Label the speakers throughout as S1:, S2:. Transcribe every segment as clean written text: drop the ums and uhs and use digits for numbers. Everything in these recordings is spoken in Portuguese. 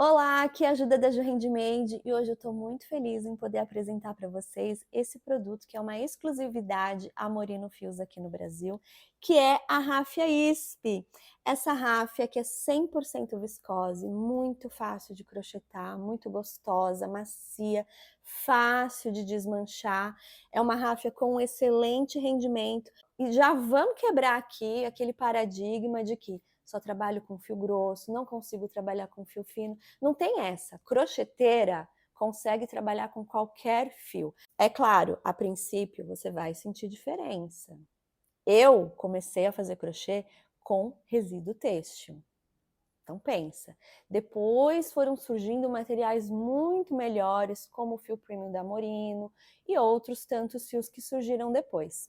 S1: Olá, aqui é a Ajuda da Ju Handmade e hoje eu estou muito feliz em poder apresentar para vocês esse produto que é uma exclusividade Amorino Fios aqui no Brasil, que é a ráfia ISP. Essa ráfia que é 100% viscose, muito fácil de crochetar, muito gostosa, macia, fácil de desmanchar. É uma ráfia com um excelente rendimento e já vamos quebrar aqui aquele paradigma de que só trabalho com fio grosso, não consigo trabalhar com fio fino. Não tem essa. Crocheteira consegue trabalhar com qualquer fio. É claro, a princípio você vai sentir diferença. Eu comecei a fazer crochê com resíduo têxtil. Então pensa. Depois foram surgindo materiais muito melhores, como o fio premium da Morino e outros tantos fios que surgiram depois.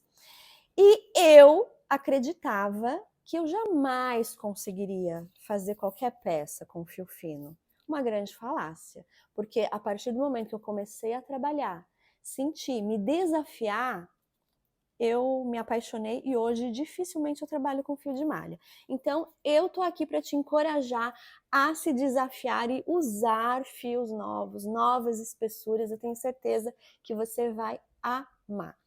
S1: E eu acreditava que eu jamais conseguiria fazer qualquer peça com fio fino. Uma grande falácia, porque a partir do momento que eu comecei a trabalhar, senti, me desafiar, eu me apaixonei e hoje dificilmente eu trabalho com fio de malha. Então eu tô aqui para te encorajar a se desafiar e usar fios novos, novas espessuras, eu tenho certeza que você vai amar.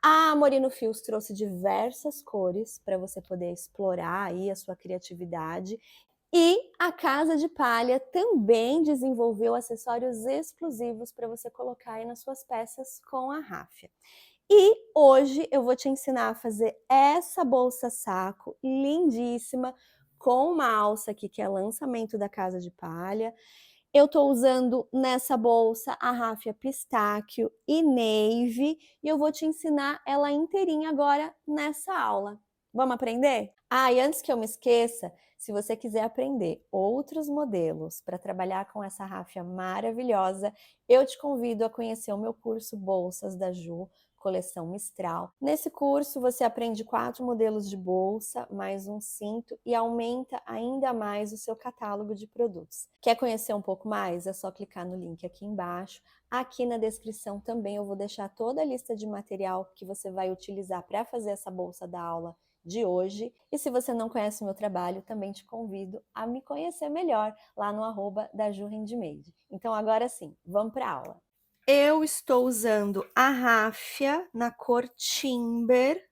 S1: A Morino Fios trouxe diversas cores para você poder explorar aí a sua criatividade. E a Casa de Palha também desenvolveu acessórios exclusivos para você colocar aí nas suas peças com a ráfia. E hoje eu vou te ensinar a fazer essa bolsa saco lindíssima com uma alça aqui que é lançamento da Casa de Palha. Eu estou usando nessa bolsa a ráfia pistáquio e navy e eu vou te ensinar ela inteirinha agora nessa aula. Vamos aprender? Ah, e antes que eu me esqueça, se você quiser aprender outros modelos para trabalhar com essa ráfia maravilhosa, eu te convido a conhecer o meu curso Bolsas da Ju, coleção Mistral. Nesse curso você aprende 4 modelos de bolsa, mais um cinto e aumenta ainda mais o seu catálogo de produtos. Quer conhecer um pouco mais? É só clicar no link aqui embaixo. Aqui na descrição também eu vou deixar toda a lista de material que você vai utilizar para fazer essa bolsa da aula de hoje. E se você não conhece o meu trabalho, também te convido a me conhecer melhor lá no @dajuhandmade. Então agora sim, vamos para a aula. Eu estou usando a ráfia na cor Timber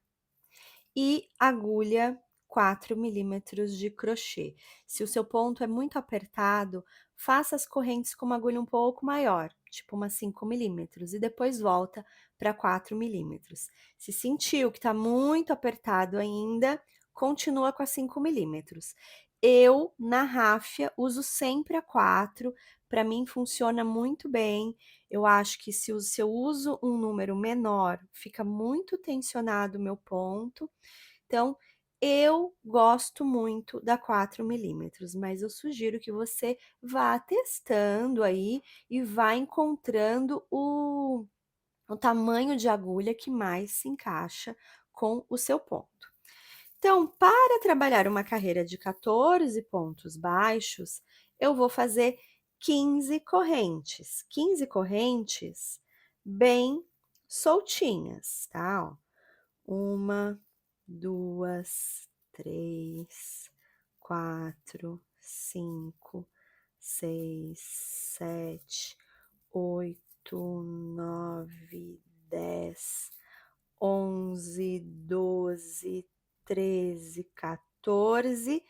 S1: e agulha 4 milímetros de crochê. Se o seu ponto é muito apertado, faça as correntes com uma agulha um pouco maior, tipo umas 5 milímetros, e depois volta para 4 milímetros. Se sentiu que está muito apertado ainda, continua com a 5 milímetros. Eu, na ráfia, uso sempre a 4, para mim funciona muito bem. Eu acho que se eu uso um número menor, fica muito tensionado o meu ponto. Então, eu gosto muito da 4 milímetros, mas eu sugiro que você vá testando aí e vá encontrando o tamanho de agulha que mais se encaixa com o seu ponto. Então, para trabalhar uma carreira de 14 pontos baixos, eu vou fazer 15 correntes. 15 correntes bem soltinhas, tá? Ó, 1, 2, 3, 4, 5, 6, 7, 8, 9, 10, 11, 12, 13, 14,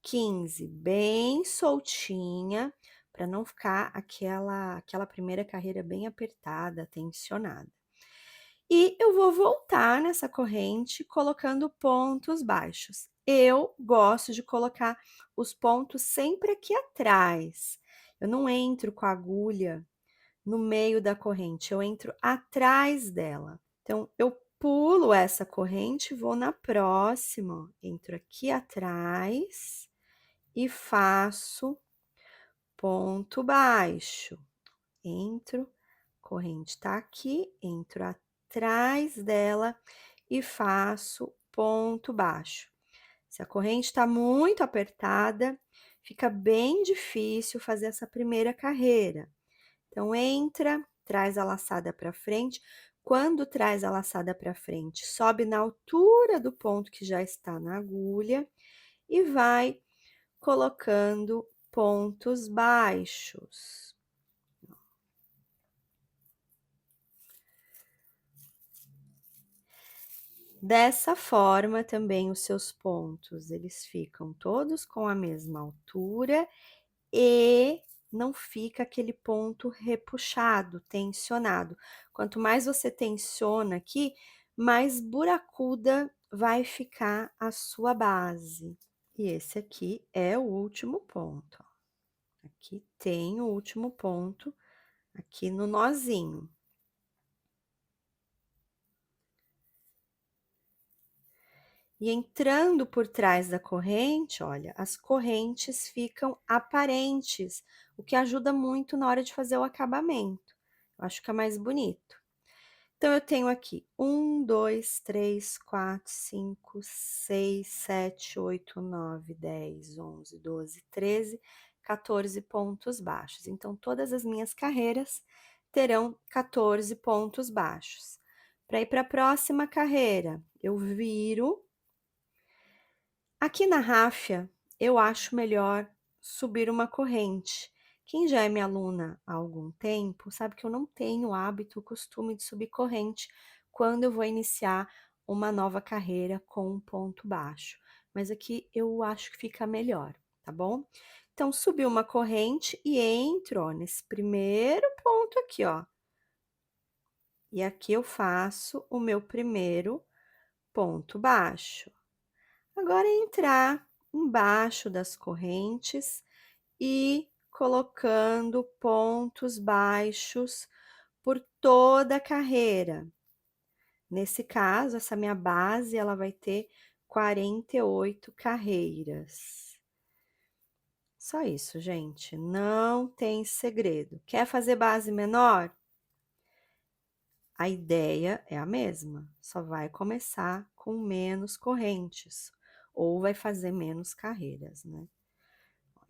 S1: 15, bem soltinha, para não ficar aquela primeira carreira bem apertada, tensionada. E eu vou voltar nessa corrente colocando pontos baixos. Eu gosto de colocar os pontos sempre aqui atrás. Eu não entro com a agulha no meio da corrente, eu entro atrás dela. Então, eu pulo essa corrente, vou na próxima, ó, entro aqui atrás e faço ponto baixo. Entro, corrente tá aqui, entro atrás dela e faço ponto baixo. Se a corrente está muito apertada, fica bem difícil fazer essa primeira carreira. Então, entra, traz a laçada para frente. Quando traz a laçada para frente, sobe na altura do ponto que já está na agulha e vai colocando pontos baixos. Dessa forma, também os seus pontos, eles ficam todos com a mesma altura e não fica aquele ponto repuxado, tensionado. Quanto mais você tensiona aqui, mais buracuda vai ficar a sua base. E esse aqui é o último ponto, ó. Aqui tem o último ponto, aqui no nozinho. E entrando por trás da corrente, olha, as correntes ficam aparentes, o que ajuda muito na hora de fazer o acabamento. Eu acho que é mais bonito. Então, eu tenho aqui 1, 2, 3, 4, 5, 6, 7, 8, 9, 10, 11, 12, 13, 14 pontos baixos. Então, todas as minhas carreiras terão 14 pontos baixos. Para ir para a próxima carreira, eu viro. Aqui na ráfia, eu acho melhor subir uma corrente. Quem já é minha aluna há algum tempo, sabe que eu não tenho o hábito, o costume de subir corrente quando eu vou iniciar uma nova carreira com um ponto baixo. Mas aqui eu acho que fica melhor, tá bom? Então, subi uma corrente e entro, ó, nesse primeiro ponto aqui, ó. E aqui eu faço o meu primeiro ponto baixo. Agora, entrar embaixo das correntes e colocando pontos baixos por toda a carreira. Nesse caso, essa minha base, ela vai ter 48 carreiras. Só isso, gente, não tem segredo. Quer fazer base menor? A ideia é a mesma, só vai começar com menos correntes, ou vai fazer menos carreiras, né?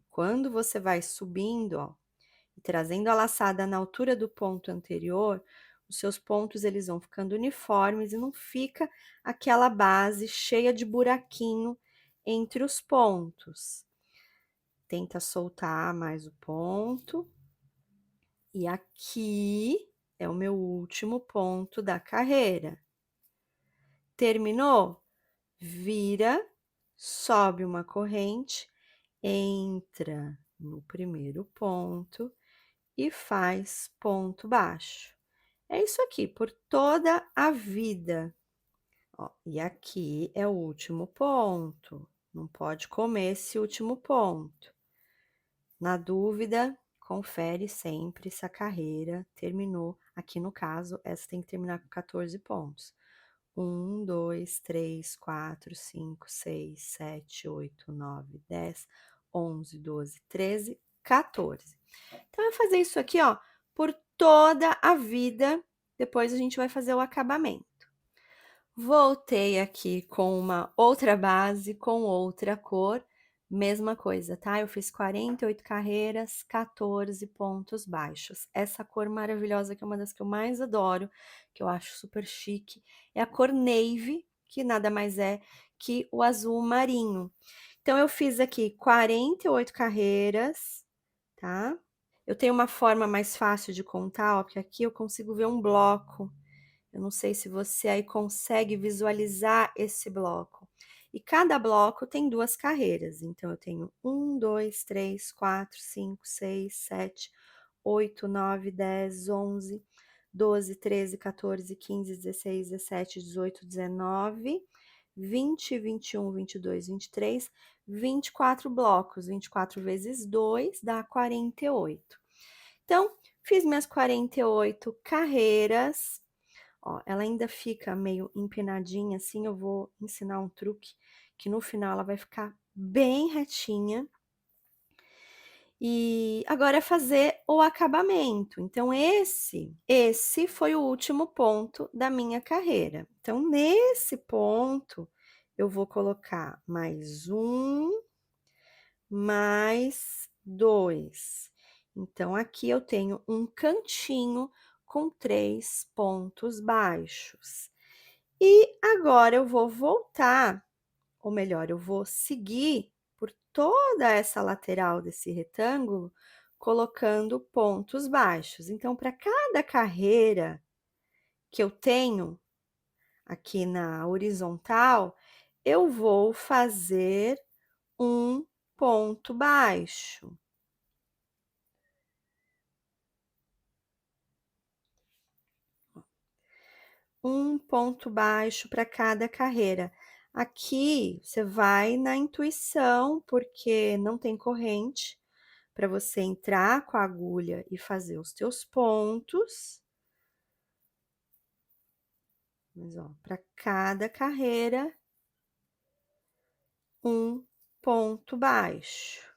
S1: Quando você vai subindo, ó, e trazendo a laçada na altura do ponto anterior, os seus pontos eles vão ficando uniformes e não fica aquela base cheia de buraquinho entre os pontos. Tenta soltar mais o ponto. E aqui é o meu último ponto da carreira. Terminou? Vira, sobe uma corrente, entra no primeiro ponto e faz ponto baixo. É isso aqui, por toda a vida. Ó, e aqui é o último ponto. Não pode comer esse último ponto. Na dúvida, confere sempre se a carreira terminou. Aqui no caso, essa tem que terminar com 14 pontos. 1, 2, 3, 4, 5, 6, 7, 8, 9, 10, 11, 12, 13, 14. Então, eu vou fazer isso aqui, ó, por toda a vida. Depois a gente vai fazer o acabamento. Voltei aqui com uma outra base, com outra cor. Mesma coisa, tá? Eu fiz 48 carreiras, 14 pontos baixos. Essa cor maravilhosa, que é uma das que eu mais adoro, que eu acho super chique, é a cor navy, que nada mais é que o azul marinho. Então, eu fiz aqui 48 carreiras, tá? Eu tenho uma forma mais fácil de contar, ó, porque aqui eu consigo ver um bloco. Eu não sei se você aí consegue visualizar esse bloco. E cada bloco tem duas carreiras. Então, eu tenho 1, 2, 3, 4, 5, 6, 7, 8, 9, 10, 11, 12, 13, 14, 15, 16, 17, 18, 19, 20, 21, 22, 23, 24 blocos. 24 vezes 2 dá 48. Então, fiz minhas 48 carreiras. Ó, ela ainda fica meio empinadinha assim, eu vou ensinar um truque que no final ela vai ficar bem retinha. E agora é fazer o acabamento. Então, esse foi o último ponto da minha carreira. Então, nesse ponto, eu vou colocar mais um, mais dois. Então, aqui eu tenho um cantinho com 3 pontos baixos. E agora eu vou voltar, ou melhor, eu vou seguir por toda essa lateral desse retângulo, colocando pontos baixos. Então, para cada carreira que eu tenho aqui na horizontal, eu vou fazer um ponto baixo. Um ponto baixo para cada carreira. Aqui você vai na intuição, porque não tem corrente para você entrar com a agulha e fazer os teus pontos. Mas, ó, para cada carreira, um ponto baixo.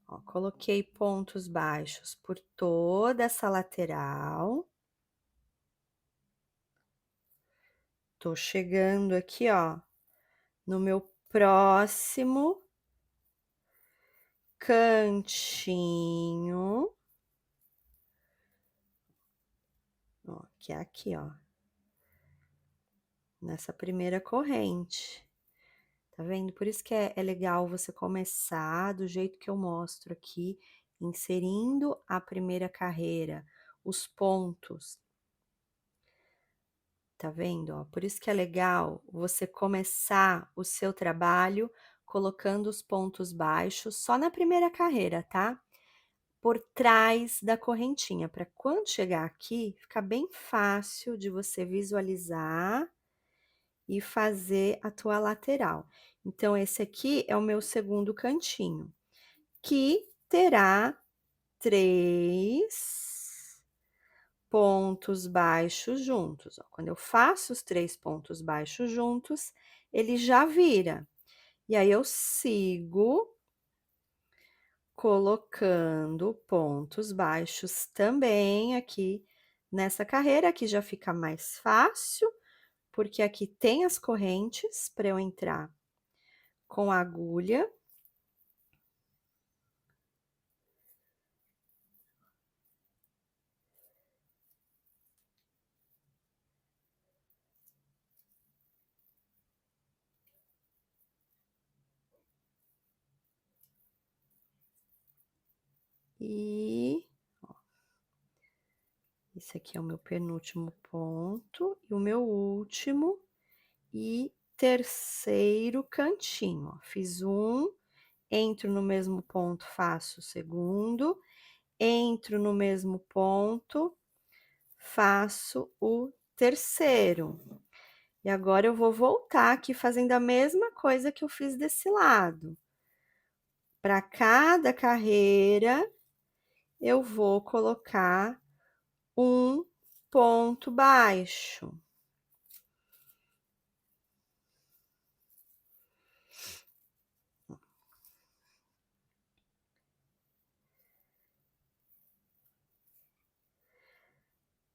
S1: Ó, coloquei pontos baixos por toda essa lateral. Tô chegando aqui, ó, no meu próximo cantinho. Ó, que é aqui, ó. Nessa primeira corrente. Tá vendo? Por isso que é legal você começar do jeito que eu mostro aqui, inserindo a primeira carreira, os pontos. Tá vendo, ó? Por isso que é legal você começar o seu trabalho colocando os pontos baixos só na primeira carreira, tá? Por trás da correntinha, para quando chegar aqui, ficar bem fácil de você visualizar e fazer a tua lateral. Então, esse aqui é o meu segundo cantinho, que terá 3 pontos baixos juntos. Ó. Quando eu faço os 3 pontos baixos juntos, ele já vira. E aí, eu sigo colocando pontos baixos também aqui nessa carreira, aqui já fica mais fácil, porque aqui tem as correntes para eu entrar com a agulha. E ó, esse aqui é o meu penúltimo ponto e o meu último e terceiro cantinho, ó. Fiz um, entro no mesmo ponto, faço o segundo, entro no mesmo ponto, faço o terceiro. E agora eu vou voltar aqui fazendo a mesma coisa que eu fiz desse lado. Para cada carreira, eu vou colocar um ponto baixo.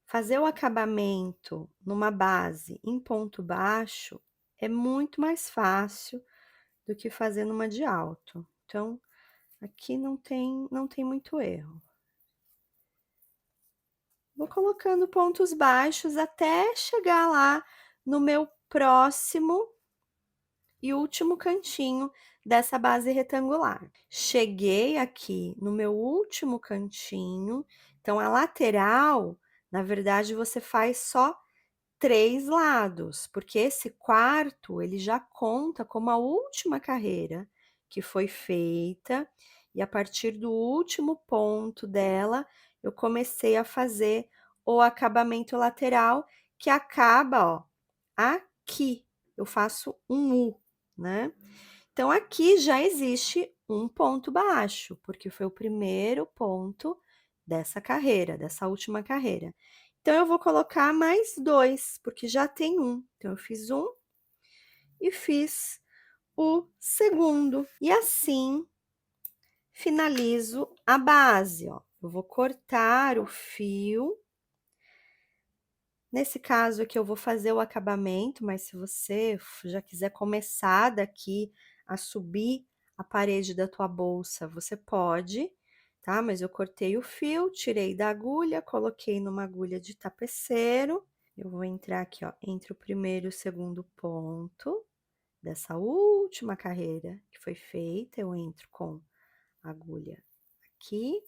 S1: Fazer o acabamento numa base em ponto baixo é muito mais fácil do que fazer numa de alto. Então, aqui não tem muito erro. Vou colocando pontos baixos até chegar lá no meu próximo e último cantinho dessa base retangular. Cheguei aqui no meu último cantinho, então a lateral, na verdade, você faz só 3 lados, porque esse quarto, ele já conta como a última carreira que foi feita, e a partir do último ponto dela, eu comecei a fazer o acabamento lateral, que acaba, ó, aqui. Eu faço um U, né? Então, aqui já existe um ponto baixo, porque foi o primeiro ponto dessa carreira, dessa última carreira. Então, eu vou colocar mais 2, porque já tem um. Então, eu fiz um e fiz o segundo. E assim, finalizo a base, ó. Eu vou cortar o fio Nesse caso aqui eu vou fazer o acabamento, mas se você já quiser começar daqui a subir a parede da tua bolsa, você pode, tá? Mas eu cortei o fio, tirei da agulha, coloquei numa agulha de tapeceiro. Eu vou entrar aqui, ó, entre o primeiro e o segundo ponto dessa última carreira que foi feita, eu entro com a agulha aqui.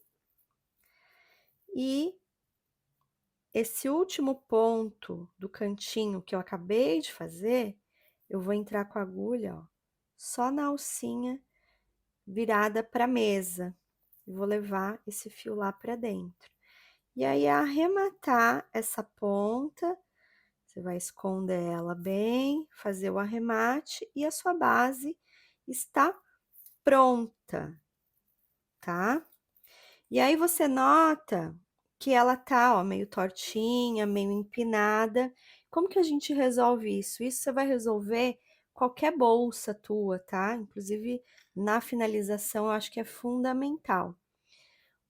S1: E esse último ponto do cantinho que eu acabei de fazer, eu vou entrar com a agulha, ó, só na alcinha virada para a mesa. E vou levar esse fio lá para dentro. E aí, arrematar essa ponta, você vai esconder ela bem, fazer o arremate e a sua base está pronta, tá? E aí você nota que ela tá, ó, meio tortinha, meio empinada. Como que a gente resolve isso? Isso você vai resolver qualquer bolsa tua, tá? Inclusive, na finalização, eu acho que é fundamental.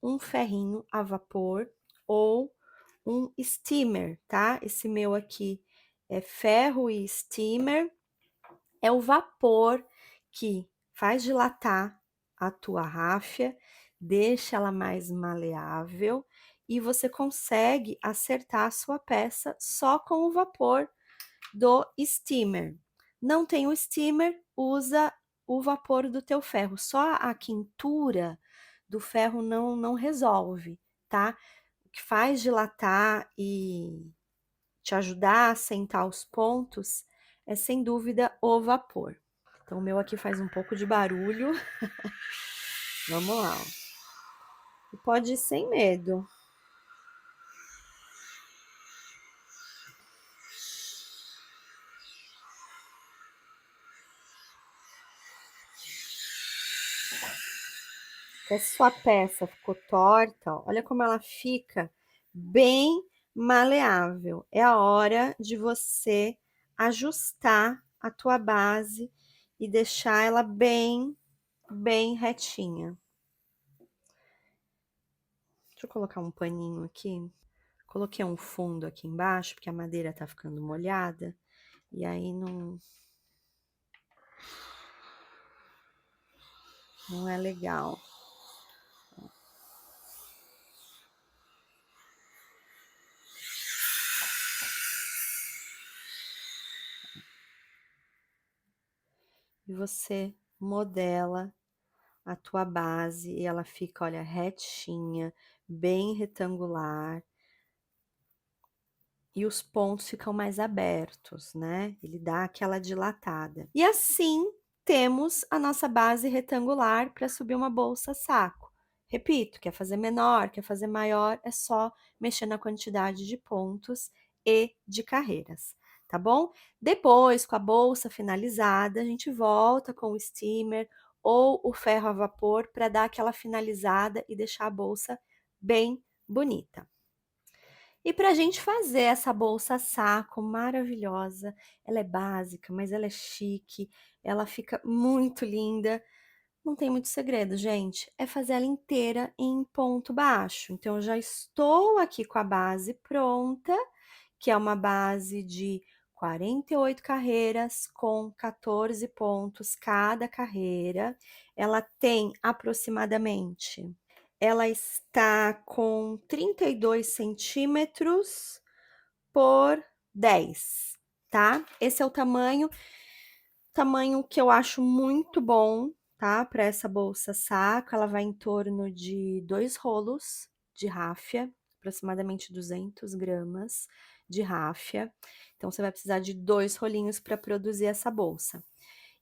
S1: Um ferrinho a vapor ou um steamer, tá? Esse meu aqui é ferro e steamer. É o vapor que faz dilatar a tua ráfia, deixa ela mais maleável e você consegue acertar a sua peça só com o vapor do steamer. Não tem o steamer, usa o vapor do teu ferro. Só a quintura do ferro não resolve, tá? O que faz dilatar e te ajudar a assentar os pontos é sem dúvida o vapor. Então, o meu aqui faz um pouco de barulho. Vamos lá, ó. E pode ir sem medo. Se a sua peça ficou torta, ó, olha como ela fica bem maleável. É a hora de você ajustar a tua base e deixar ela bem retinha. Deixa eu colocar um paninho aqui. Coloquei um fundo aqui embaixo, porque a madeira tá ficando molhada. E aí não é legal. E você modela a tua base e ela fica, olha, retinha, bem retangular. E os pontos ficam mais abertos, né? Ele dá aquela dilatada. E assim temos a nossa base retangular para subir uma bolsa saco. Repito, quer fazer menor, quer fazer maior, é só mexer na quantidade de pontos e de carreiras, tá bom? Depois, com a bolsa finalizada, a gente volta com o steamer ou o ferro a vapor para dar aquela finalizada e deixar a bolsa bem bonita. E para a gente fazer essa bolsa saco maravilhosa, ela é básica, mas ela é chique, ela fica muito linda. Não tem muito segredo, gente. É fazer ela inteira em ponto baixo. Então, eu já estou aqui com a base pronta, que é uma base de 48 carreiras com 14 pontos cada carreira. Ela tem aproximadamente, ela está com 32 centímetros por 10, tá? Esse é o tamanho que eu acho muito bom, tá? Para essa bolsa saco, ela vai em torno de 2 rolos de ráfia, aproximadamente 200 gramas de ráfia. Então, você vai precisar de 2 rolinhos para produzir essa bolsa.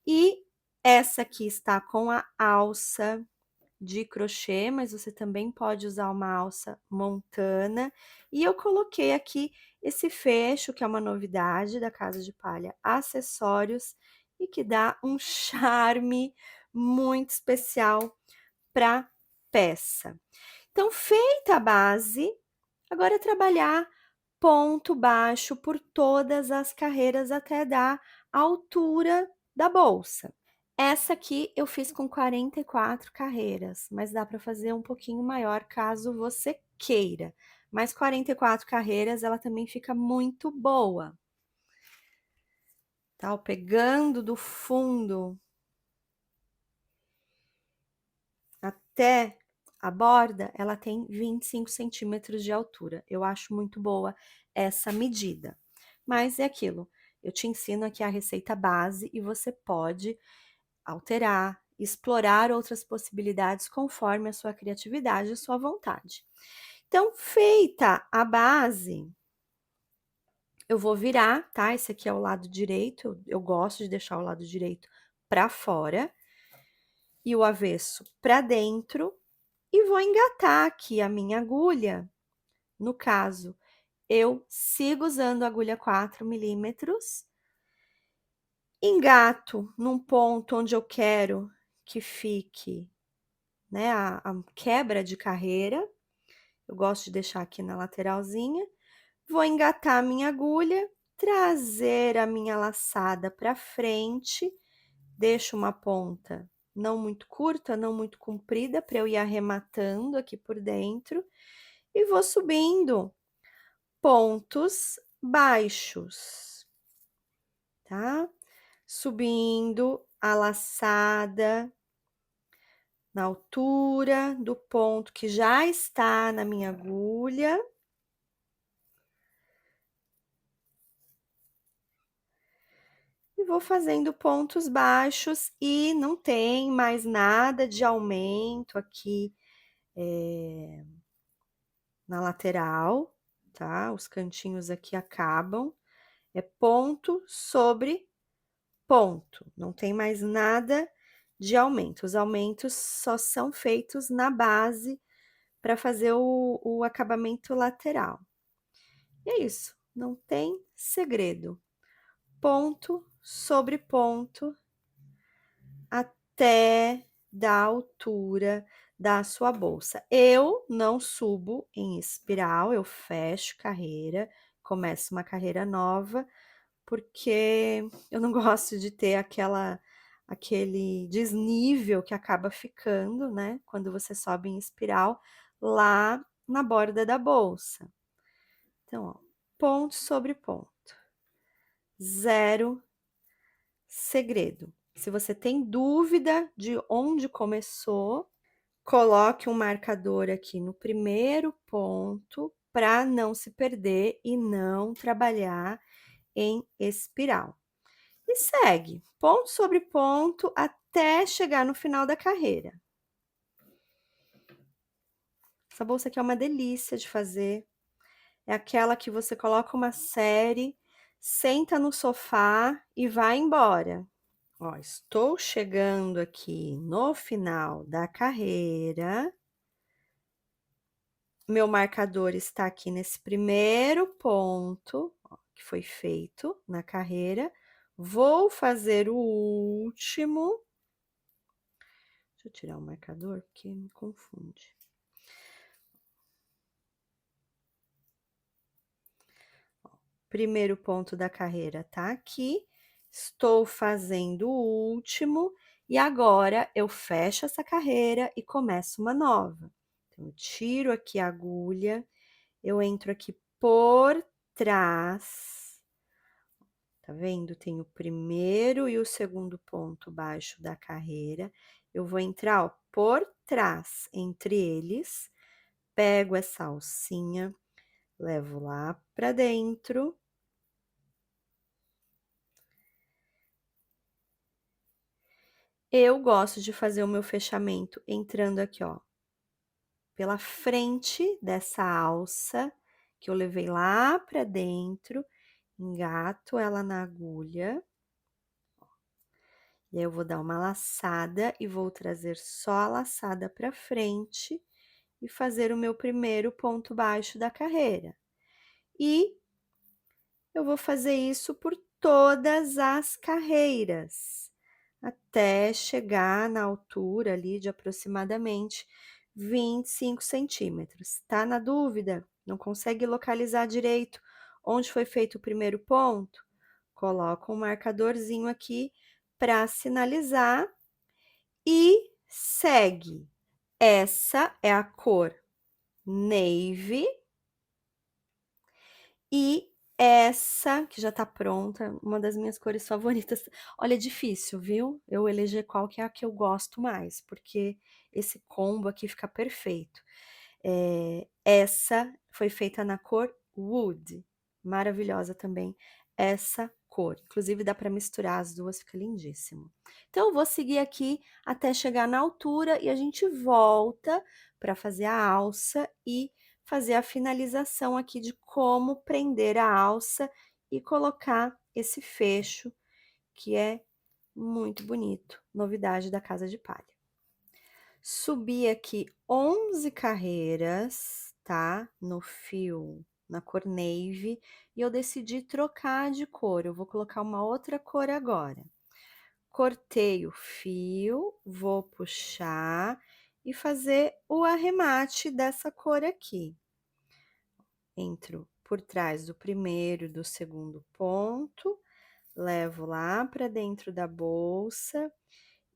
S1: E essa aqui está com a alça de crochê, mas você também pode usar uma alça montana. E eu coloquei aqui esse fecho, que é uma novidade da Casa de Palha Acessórios, e que dá um charme muito especial para peça. Então, feita a base, agora é trabalhar ponto baixo por todas as carreiras até dar a altura da bolsa. Essa aqui eu fiz com 44 carreiras, mas dá para fazer um pouquinho maior caso você queira. mas 44 carreiras ela também fica muito boa. Tá? Pegando do fundo até a borda, ela tem 25 centímetros de altura. Eu acho muito boa essa medida. Mas é aquilo, eu te ensino aqui a receita base e você pode alterar, explorar outras possibilidades conforme a sua criatividade e a sua vontade. Então, feita a base, eu vou virar, tá? Esse aqui é o lado direito, eu gosto de deixar o lado direito para fora e o avesso para dentro e vou engatar aqui a minha agulha. No caso, eu sigo usando a agulha 4 milímetros, engato num ponto onde eu quero que fique, né, a quebra de carreira. Eu gosto de deixar aqui na lateralzinha. Vou engatar a minha agulha, trazer a minha laçada para frente, deixo uma ponta não muito curta, não muito comprida, para eu ir arrematando aqui por dentro, e vou subindo pontos baixos, tá? Subindo a laçada na altura do ponto que já está na minha agulha. E vou fazendo pontos baixos e não tem mais nada de aumento aqui na lateral, tá? Os cantinhos aqui acabam. É ponto sobre ponto, não tem mais nada de aumento. Os aumentos só são feitos na base para fazer o acabamento lateral. E é isso, não tem segredo. Ponto sobre ponto até da altura da sua bolsa. Eu não subo em espiral, eu fecho carreira, começo uma carreira nova, porque eu não gosto de ter aquele desnível que acaba ficando, né, quando você sobe em espiral lá na borda da bolsa. Então, ó, ponto sobre ponto. Zero segredo. Se você tem dúvida de onde começou, coloque um marcador aqui no primeiro ponto para não se perder e não trabalhar em espiral. E segue, ponto sobre ponto, até chegar no final da carreira. Essa bolsa aqui é uma delícia de fazer. É aquela que você coloca uma série, senta no sofá e vai embora. Ó, estou chegando aqui no final da carreira. Meu marcador está aqui nesse primeiro ponto, ó, que foi feito na carreira. Vou fazer o último. Deixa eu tirar o marcador, porque me confunde. Ó, primeiro ponto da carreira tá aqui. Estou fazendo o último. E agora, eu fecho essa carreira e começo uma nova. Então, eu tiro aqui a agulha, eu entro aqui por trás, tá vendo? Tem o primeiro e o segundo ponto baixo da carreira. Eu vou entrar, ó, por trás, entre eles, pego essa alcinha, levo lá pra dentro. Eu gosto de fazer o meu fechamento entrando aqui, ó, pela frente dessa alça que eu levei lá pra dentro, engato ela na agulha. E aí, eu vou dar uma laçada e vou trazer só a laçada pra frente e fazer o meu primeiro ponto baixo da carreira. E eu vou fazer isso por todas as carreiras, até chegar na altura ali de aproximadamente 25 centímetros. Tá na dúvida? Não consegue localizar direito onde foi feito o primeiro ponto? Coloca um marcadorzinho aqui para sinalizar e segue. Essa é a cor navy, E essa, que já tá pronta, uma das minhas cores favoritas. Olha, é difícil, viu? Eu eleger qual que é a que eu gosto mais, porque esse combo aqui fica perfeito. Essa foi feita na cor Wood, maravilhosa também essa cor. Inclusive dá para misturar as duas, fica lindíssimo. Então eu vou seguir aqui até chegar na altura e a gente volta para fazer a alça e fazer a finalização aqui de como prender a alça e colocar esse fecho que é muito bonito, novidade da Casa de Palha. Subi aqui 11 carreiras, tá? No fio, na cor navy, e eu decidi trocar de cor. Eu vou colocar uma outra cor agora. Cortei o fio, vou puxar e fazer o arremate dessa cor aqui. Entro por trás do primeiro e do segundo ponto, levo lá para dentro da bolsa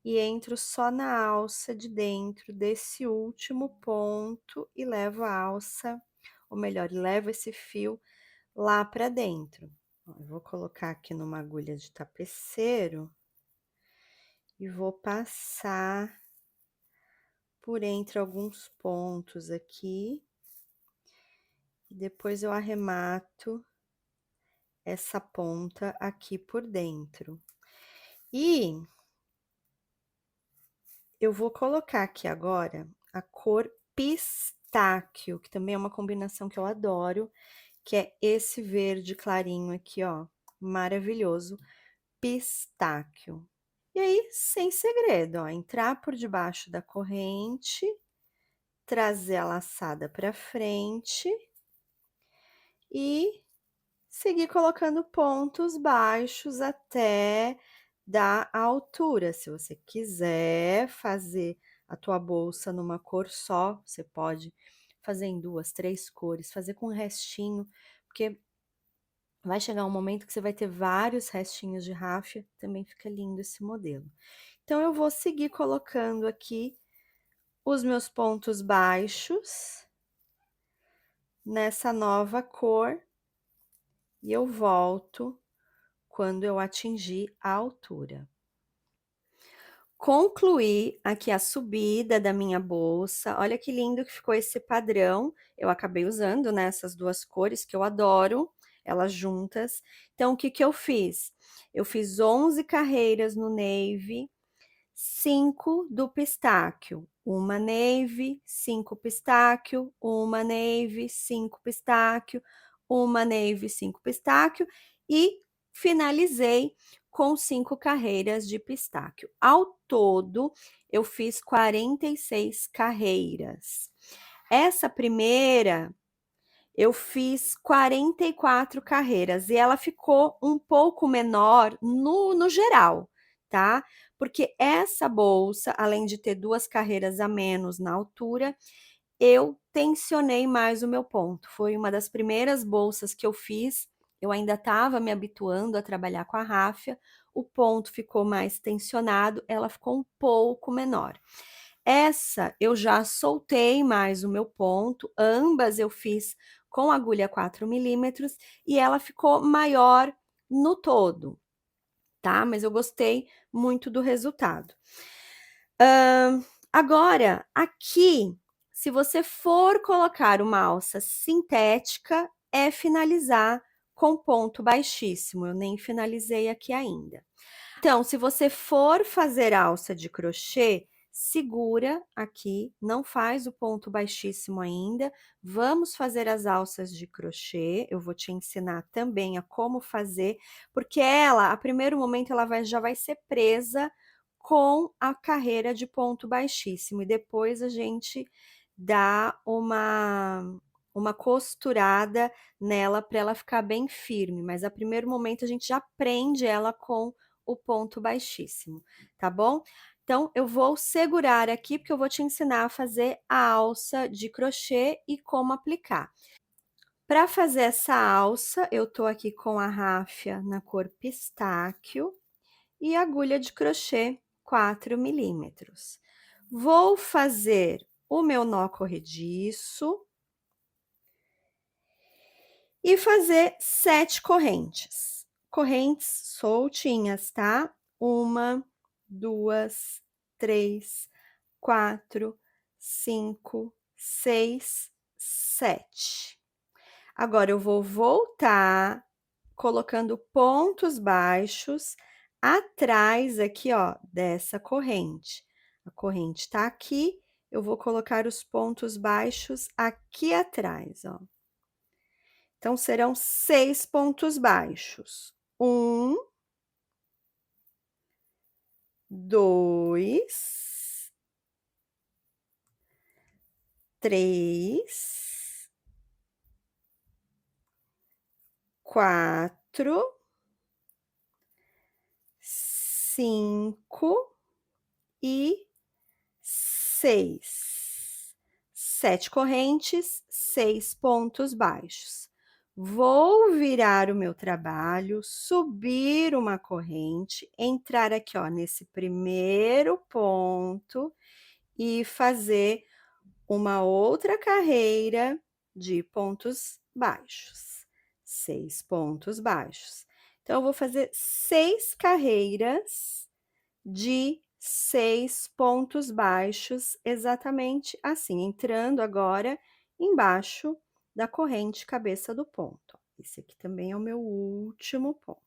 S1: e entro só na alça de dentro desse último ponto e levo a alça, ou melhor, levo esse fio lá para dentro. Eu vou colocar aqui numa agulha de tapeceiro e vou passar por entre alguns pontos aqui e depois eu arremato essa ponta aqui por dentro. E eu vou colocar aqui agora a cor pistáquio, que também é uma combinação que eu adoro, que é esse verde clarinho aqui, ó, maravilhoso, pistáquio. E aí, sem segredo, ó, entrar por debaixo da corrente, trazer a laçada para frente e seguir colocando pontos baixos até dar a altura. Se você quiser fazer a tua bolsa numa cor só, você pode fazer em duas, três cores, fazer com restinho, porque vai chegar um momento que você vai ter vários restinhos de ráfia, também fica lindo esse modelo. Então, eu vou seguir colocando aqui os meus pontos baixos nessa nova cor e eu volto quando eu atingir a altura. Concluí aqui a subida da minha bolsa. Olha que lindo que ficou esse padrão. Eu acabei usando, né, essas duas cores que eu adoro, elas juntas. Então, o que que eu fiz? Eu fiz 11 carreiras no navy, 5 do pistáquio. Uma navy, 5 pistáquio, uma navy, 5 pistáquio, uma navy, 5 pistáquio e finalizei com 5 carreiras de pistáquio. Ao todo, eu fiz 46 carreiras. Essa primeira, eu fiz 44 carreiras e ela ficou um pouco menor no geral, tá? Porque essa bolsa, além de ter 2 carreiras a menos na altura, eu tensionei mais o meu ponto. Foi uma das primeiras bolsas que eu fiz, eu ainda estava me habituando a trabalhar com a ráfia, o ponto ficou mais tensionado, ela ficou um pouco menor. Essa eu já soltei mais o meu ponto, ambas eu fiz com agulha 4 milímetros e ela ficou maior no todo, tá? Mas eu gostei muito do resultado. Agora, aqui, se você for colocar uma alça sintética, é finalizar com ponto baixíssimo. Eu nem finalizei aqui ainda. Então, se você for fazer alça de crochê, segura aqui, não faz o ponto baixíssimo ainda. Vamos fazer as alças de crochê. Eu vou te ensinar também a como fazer, porque ela, a primeiro momento, já vai ser presa com a carreira de ponto baixíssimo e depois a gente dá uma costurada nela para ela ficar bem firme, mas a primeiro momento a gente já prende ela com o ponto baixíssimo, tá bom? Então, eu vou segurar aqui, porque eu vou te ensinar a fazer a alça de crochê e como aplicar. Para fazer essa alça, eu tô aqui com a ráfia na cor pistáquio e agulha de crochê 4 milímetros. Vou fazer o meu nó corrediço e fazer 7 correntes. Correntes soltinhas, tá? 1, 2, 3, 4, 5, 6, 7. Agora eu vou voltar colocando pontos baixos atrás aqui, ó, dessa corrente. A corrente tá aqui, eu vou colocar os pontos baixos aqui atrás, ó. Então, serão 6 pontos baixos. 1, 2, 3, 4, 5 e 6. 7 correntes, 6 pontos baixos. Vou virar o meu trabalho, subir uma corrente, entrar aqui, ó, nesse primeiro ponto e fazer uma outra carreira de pontos baixos. 6 pontos baixos. Então, eu vou fazer 6 carreiras de 6 pontos baixos, exatamente assim, entrando agora embaixo da corrente cabeça do ponto. Esse aqui também é o meu último ponto.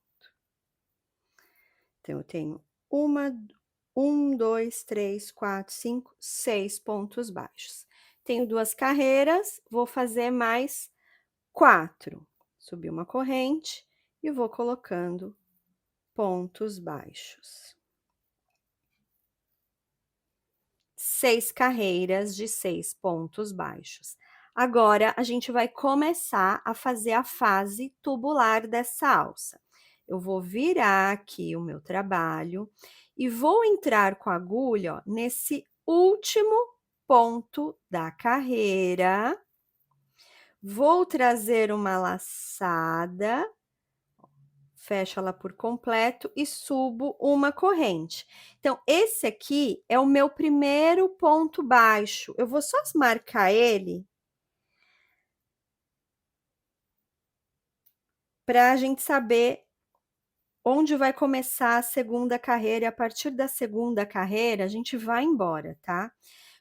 S1: Então, eu tenho 1, 2, 3, 4, 5, 6 pontos baixos. Tenho 2 carreiras, vou fazer mais 4. Subir uma corrente e vou colocando pontos baixos. 6 carreiras de 6 pontos baixos. Agora, a gente vai começar a fazer a fase tubular dessa alça. Eu vou virar aqui o meu trabalho e vou entrar com a agulha, ó, nesse último ponto da carreira. Vou trazer uma laçada, fecho ela por completo e subo uma corrente. Então, esse aqui é o meu primeiro ponto baixo. Eu vou só marcar ele para a gente saber onde vai começar a segunda carreira. E a partir da segunda carreira, a gente vai embora, tá?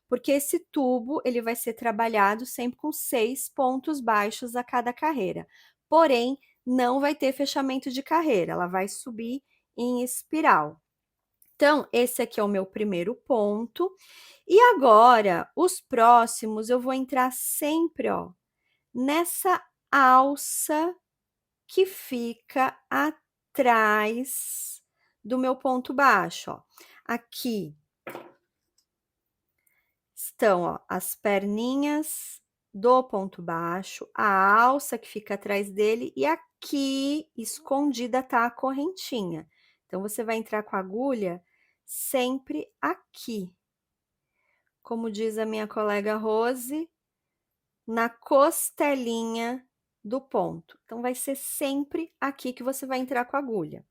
S1: Porque esse tubo, ele vai ser trabalhado sempre com 6 pontos baixos a cada carreira. Porém, não vai ter fechamento de carreira, ela vai subir em espiral. Então, esse aqui é o meu primeiro ponto. E agora, os próximos, eu vou entrar sempre, ó, nessa alça que fica atrás do meu ponto baixo, ó. Aqui estão, ó, as perninhas do ponto baixo, a alça que fica atrás dele e aqui escondida tá a correntinha. Então, você vai entrar com a agulha sempre aqui. Como diz a minha colega Rose, na costelinha do ponto. Então, vai ser sempre aqui que você vai entrar com a agulha.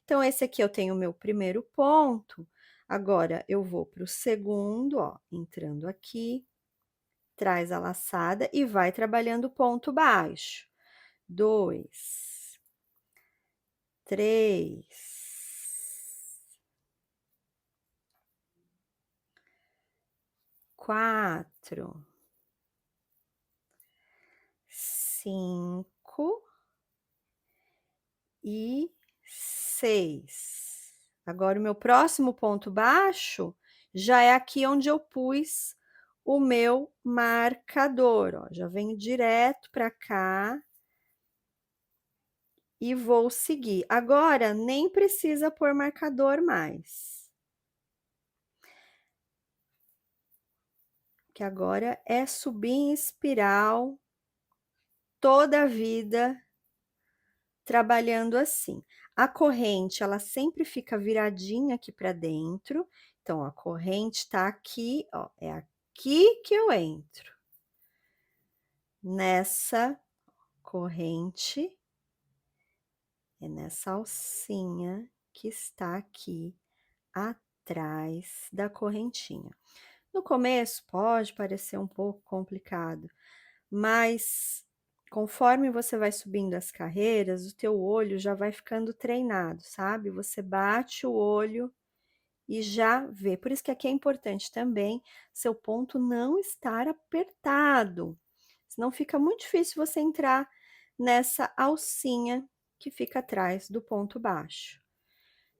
S1: Então, esse aqui eu tenho o meu primeiro ponto. Agora, eu vou para o segundo, ó, entrando aqui, traz a laçada e vai trabalhando ponto baixo. 2, 3, 4, 5 e 6. Agora, o meu próximo ponto baixo já é aqui onde eu pus o meu marcador, ó. Já venho direto para cá e vou seguir. Agora, nem precisa pôr marcador mais. Que agora é subir em espiral toda a vida trabalhando assim. A corrente, ela sempre fica viradinha aqui para dentro. Então, a corrente tá aqui, ó, é aqui que eu entro. Nessa corrente, é nessa alcinha que está aqui atrás da correntinha. No começo pode parecer um pouco complicado, mas conforme você vai subindo as carreiras, o teu olho já vai ficando treinado, sabe? Você bate o olho e já vê. Por isso que aqui é importante também seu ponto não estar apertado, senão fica muito difícil você entrar nessa alcinha que fica atrás do ponto baixo.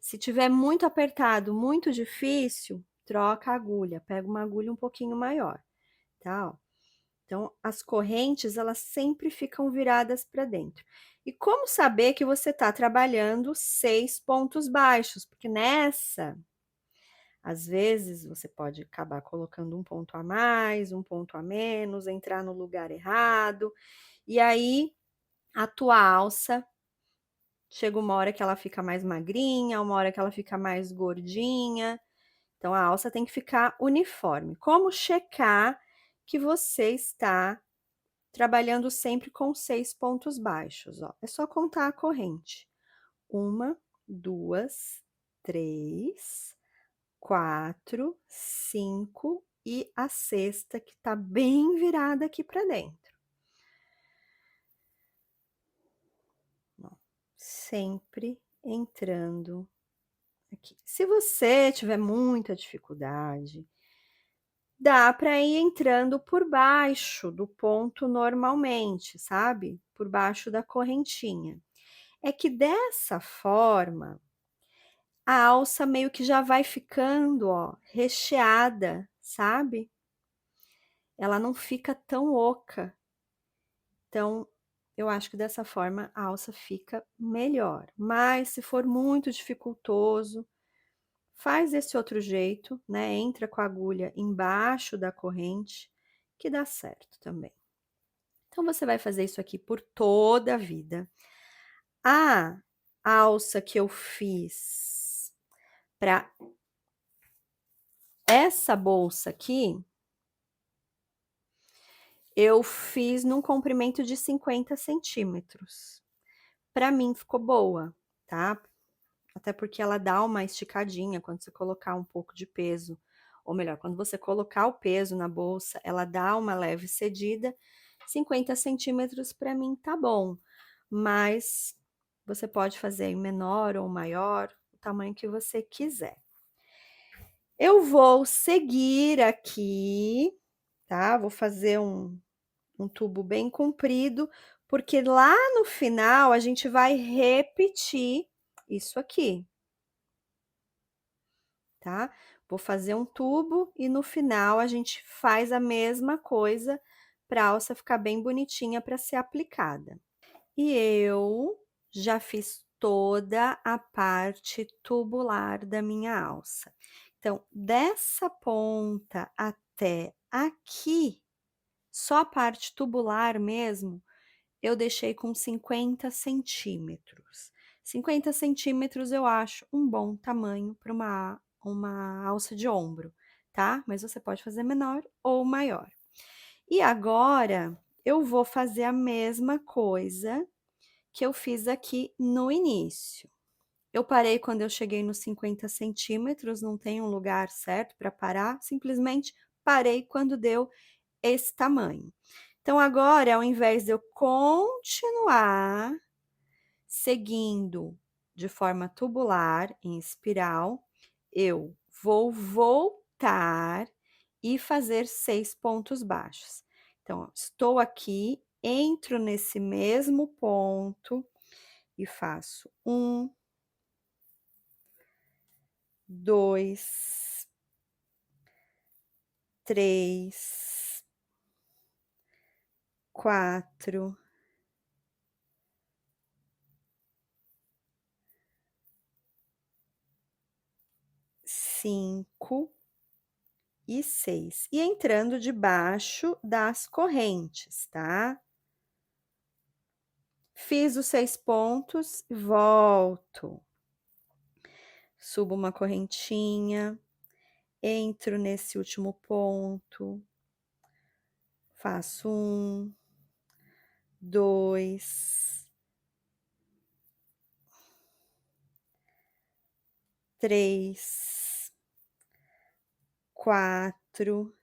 S1: Se tiver muito apertado, muito difícil, troca a agulha, pega uma agulha um pouquinho maior, tá? Ó. Então, as correntes, elas sempre ficam viradas para dentro. E como saber que você está trabalhando 6 pontos baixos? Porque nessa, às vezes, você pode acabar colocando um ponto a mais, um ponto a menos, entrar no lugar errado, e aí a tua alça chega uma hora que ela fica mais magrinha, uma hora que ela fica mais gordinha. Então, a alça tem que ficar uniforme. Como checar que você está trabalhando sempre com 6 pontos baixos? Ó, é só contar a corrente. 1, 2, 3, 4, 5 e a sexta que tá bem virada aqui para dentro. Ó, sempre entrando aqui. Se você tiver muita dificuldade, dá para ir entrando por baixo do ponto normalmente, sabe? Por baixo da correntinha. É que dessa forma, a alça meio que já vai ficando, ó, recheada, sabe? Ela não fica tão oca. Então, eu acho que dessa forma a alça fica melhor. Mas se for muito dificultoso, faz desse outro jeito, né? Entra com a agulha embaixo da corrente, que dá certo também. Então, você vai fazer isso aqui por toda a vida. A alça que eu fiz para essa bolsa aqui, eu fiz num comprimento de 50 centímetros. Para mim ficou boa, tá? Até porque ela dá uma esticadinha quando você colocar um pouco de peso. Ou melhor, quando você colocar o peso na bolsa, ela dá uma leve cedida. 50 centímetros para mim tá bom, mas você pode fazer em menor ou maior, o tamanho que você quiser. Eu vou seguir aqui, tá? Vou fazer um tubo bem comprido, porque lá no final a gente vai repetir isso aqui, tá? Vou fazer um tubo e no final a gente faz a mesma coisa para a alça ficar bem bonitinha para ser aplicada. E eu já fiz toda a parte tubular da minha alça. Então, dessa ponta até aqui, só a parte tubular mesmo, eu deixei com 50 centímetros. 50 centímetros eu acho um bom tamanho para uma alça de ombro, tá? Mas você pode fazer menor ou maior. E agora eu vou fazer a mesma coisa que eu fiz aqui no início. Eu parei quando eu cheguei nos 50 centímetros, não tem um lugar certo para parar, simplesmente parei quando deu esse tamanho. Então, agora, ao invés de eu continuar seguindo de forma tubular, em espiral, eu vou voltar e fazer 6 pontos baixos. Então, estou aqui, entro nesse mesmo ponto e faço 1, 2, 3, 4, 5 e 6. E entrando debaixo das correntes, tá? Fiz os 6 pontos, volto. Subo uma correntinha, entro nesse último ponto, faço 1, 2, 3, 4,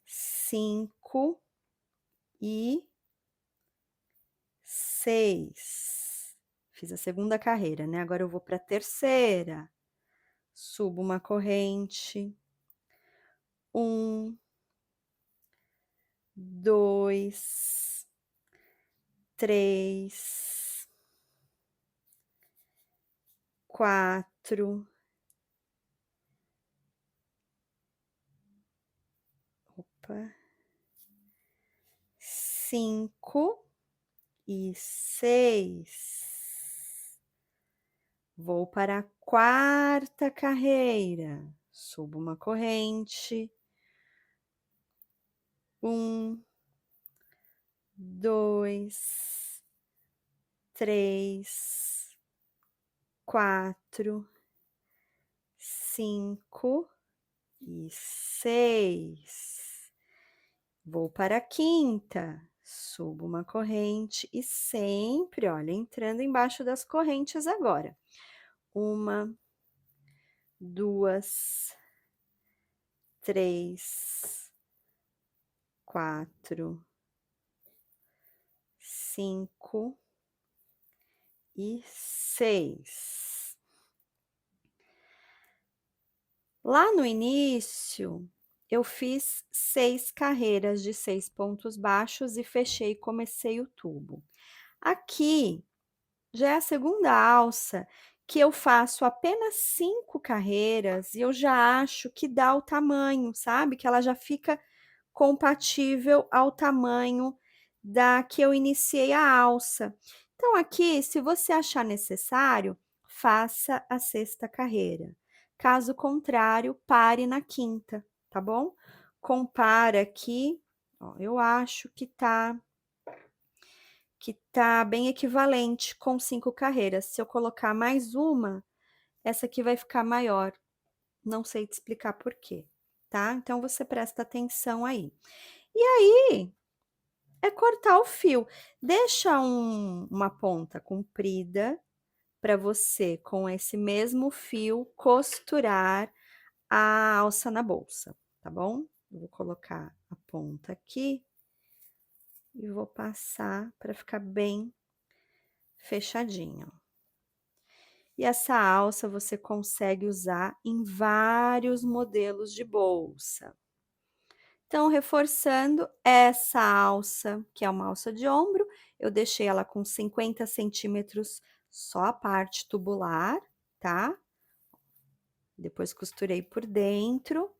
S1: 5 e 6. Fiz a segunda carreira, né? Agora eu vou para a terceira. Subo uma corrente. 1, 2, 3, 4. Opa. 5 e 6. Vou para a quarta carreira. Subo uma corrente. 1, 2, 3, 4, 5 e 6. Vou para a quinta. Subo uma corrente e sempre, olha, entrando embaixo das correntes agora. 1, 2, 3, 4, 5 e 6. Lá no início, eu fiz 6 carreiras de 6 pontos baixos e fechei e comecei o tubo. Aqui já é a segunda alça que eu faço apenas 5 carreiras e eu já acho que dá o tamanho, sabe? Que ela já fica compatível ao tamanho da que eu iniciei a alça. Então, aqui, se você achar necessário, faça a sexta carreira. Caso contrário, pare na quinta, tá bom? Compara aqui, ó, eu acho que tá bem equivalente com 5 carreiras. Se eu colocar mais uma, essa aqui vai ficar maior. Não sei te explicar por quê, tá? Então, você presta atenção aí. E aí, é cortar o fio. Deixa uma ponta comprida para você, com esse mesmo fio, costurar a alça na bolsa, tá bom? Eu vou colocar a ponta aqui e vou passar para ficar bem fechadinho. E essa alça você consegue usar em vários modelos de bolsa. Então, reforçando essa alça, que é uma alça de ombro, eu deixei ela com 50 centímetros só a parte tubular, tá? Depois costurei por dentro.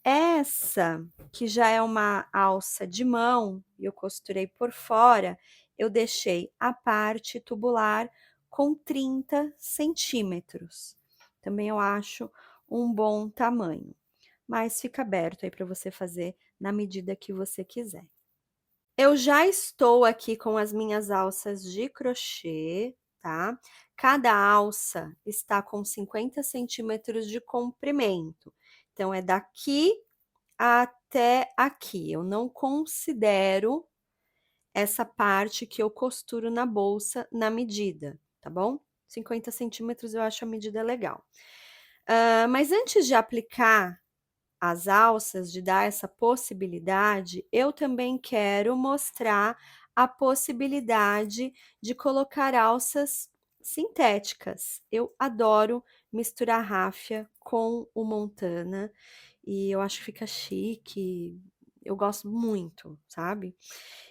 S1: Essa, que já é uma alça de mão, e eu costurei por fora, eu deixei a parte tubular com 30 centímetros. Também eu acho um bom tamanho, mas fica aberto aí para você fazer na medida que você quiser. Eu já estou aqui com as minhas alças de crochê, tá? Cada alça está com 50 centímetros de comprimento. Então, é daqui até aqui. Eu não considero essa parte que eu costuro na bolsa na medida, tá bom? 50 centímetros eu acho a medida legal. Mas antes de aplicar as alças, de dar essa possibilidade, eu também quero mostrar a possibilidade de colocar alças sintéticas. Eu adoro misturar ráfia com o montana e eu acho que fica chique, eu gosto muito, sabe?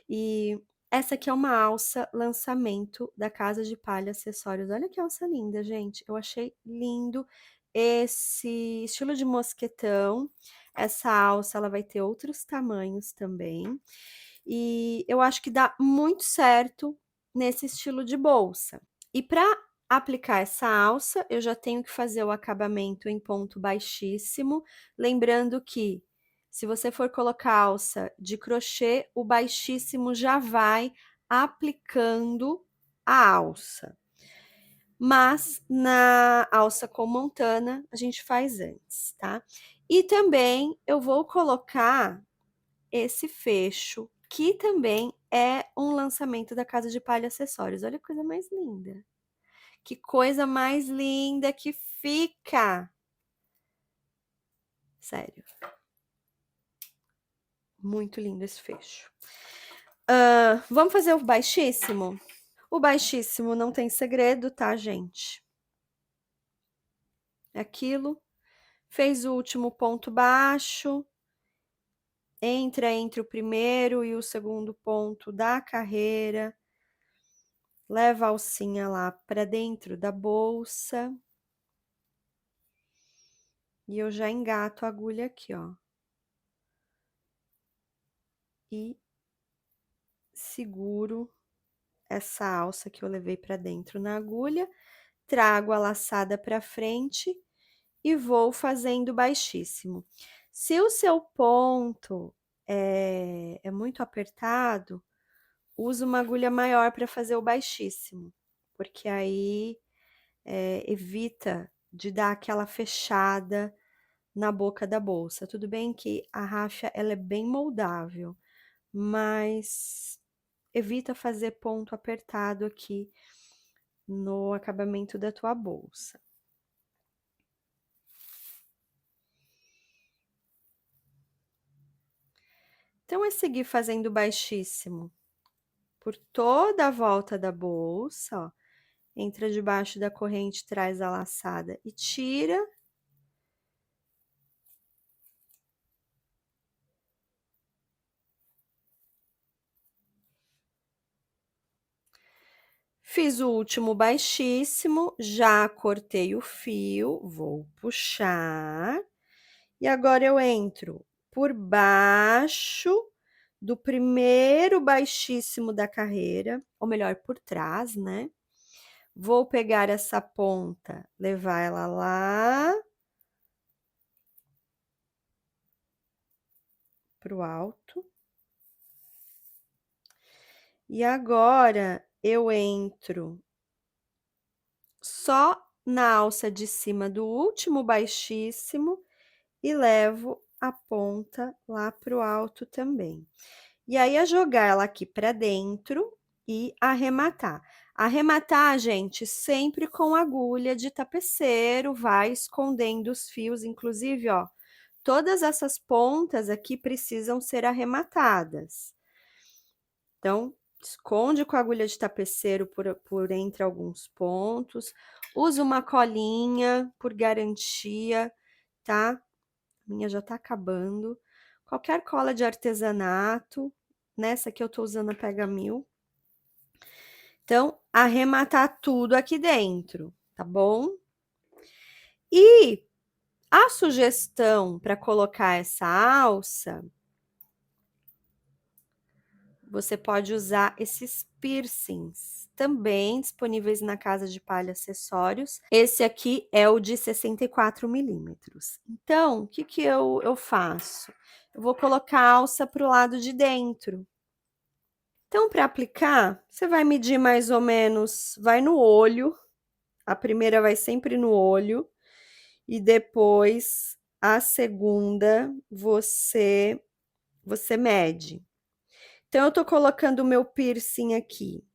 S1: E essa aqui é uma alça lançamento da Casa de Palha Acessórios. Olha que alça linda, gente. Eu achei lindo esse estilo de mosquetão. Essa alça, ela vai ter outros tamanhos também. E eu acho que dá muito certo nesse estilo de bolsa. E para aplicar essa alça, eu já tenho que fazer o acabamento em ponto baixíssimo, lembrando que se você for colocar alça de crochê, o baixíssimo já vai aplicando a alça. Mas na alça com montana, a gente faz antes, tá? E também eu vou colocar esse fecho, que também é um lançamento da Casa de Palha Acessórios. Olha que coisa mais linda. Que coisa mais linda que fica! Sério. Muito lindo esse fecho. Vamos fazer o baixíssimo? O baixíssimo não tem segredo, tá, gente? É aquilo. Fez o último ponto baixo, entra entre o primeiro e o segundo ponto da carreira, leva a alcinha lá para dentro da bolsa. E eu já engato a agulha aqui, ó. E seguro essa alça que eu levei para dentro na agulha, trago a laçada para frente e vou fazendo baixíssimo. Se o seu ponto é muito apertado, usa uma agulha maior para fazer o baixíssimo, porque aí evita de dar aquela fechada na boca da bolsa. Tudo bem que a ráfia ela é bem moldável, mas evita fazer ponto apertado aqui no acabamento da tua bolsa. Então, é seguir fazendo baixíssimo por toda a volta da bolsa, ó. Entra debaixo da corrente, traz a laçada e tira. Fiz o último baixíssimo, já cortei o fio, vou puxar. E agora eu entro por baixo do primeiro baixíssimo da carreira, ou melhor, por trás, né? Vou pegar essa ponta, levar ela lá pro alto. E agora eu entro só na alça de cima do último baixíssimo e levo a ponta lá pro alto também. E aí, é jogar ela aqui para dentro e arrematar. Arrematar, gente, sempre com agulha de tapeceiro, vai escondendo os fios, inclusive, ó, todas essas pontas aqui precisam ser arrematadas. Então, esconde com a agulha de tapeceiro por entre alguns pontos, usa uma colinha por garantia, tá? Minha já tá acabando. Qualquer cola de artesanato, nessa aqui eu tô usando a Pega Mil. Então, arrematar tudo aqui dentro, tá bom? E a sugestão para colocar essa alça, você pode usar esses piercings, também disponíveis na Casa de Palha Acessórios. Esse aqui é o de 64 milímetros. Então, o que eu faço? Eu vou colocar a alça para o lado de dentro. Então, para aplicar, você vai medir mais ou menos, vai no olho, a primeira vai sempre no olho, e depois a segunda você mede. Então, eu tô colocando o meu piercing aqui.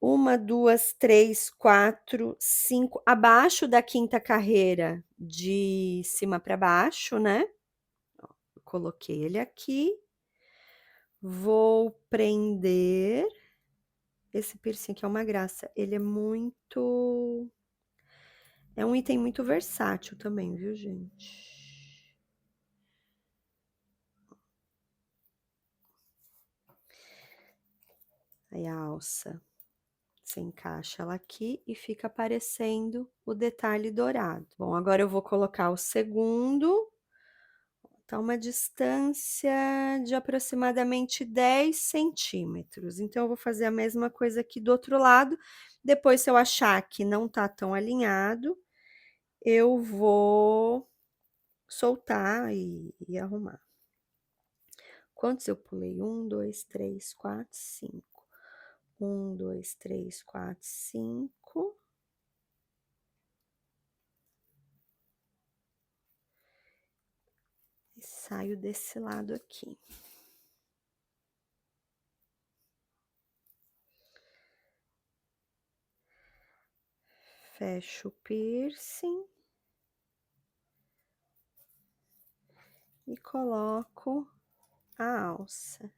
S1: 1, 2, 3, 4, 5, abaixo da quinta carreira, de cima para baixo, né? Ó, eu coloquei ele aqui. Vou prender. Esse piercing aqui é uma graça. Ele é muito... É um item muito versátil também, viu, gente? Aí a alça, você encaixa ela aqui e fica aparecendo o detalhe dourado. Bom, agora eu vou colocar o segundo. Tá uma distância de aproximadamente 10 centímetros. Então, eu vou fazer a mesma coisa aqui do outro lado. Depois, se eu achar que não tá tão alinhado, eu vou soltar e arrumar. Quantos eu pulei? 1, 2, 3, 4, 5. 1, 2, 3, 4, 5. E saio desse lado aqui. Fecho o piercing. E coloco a alça.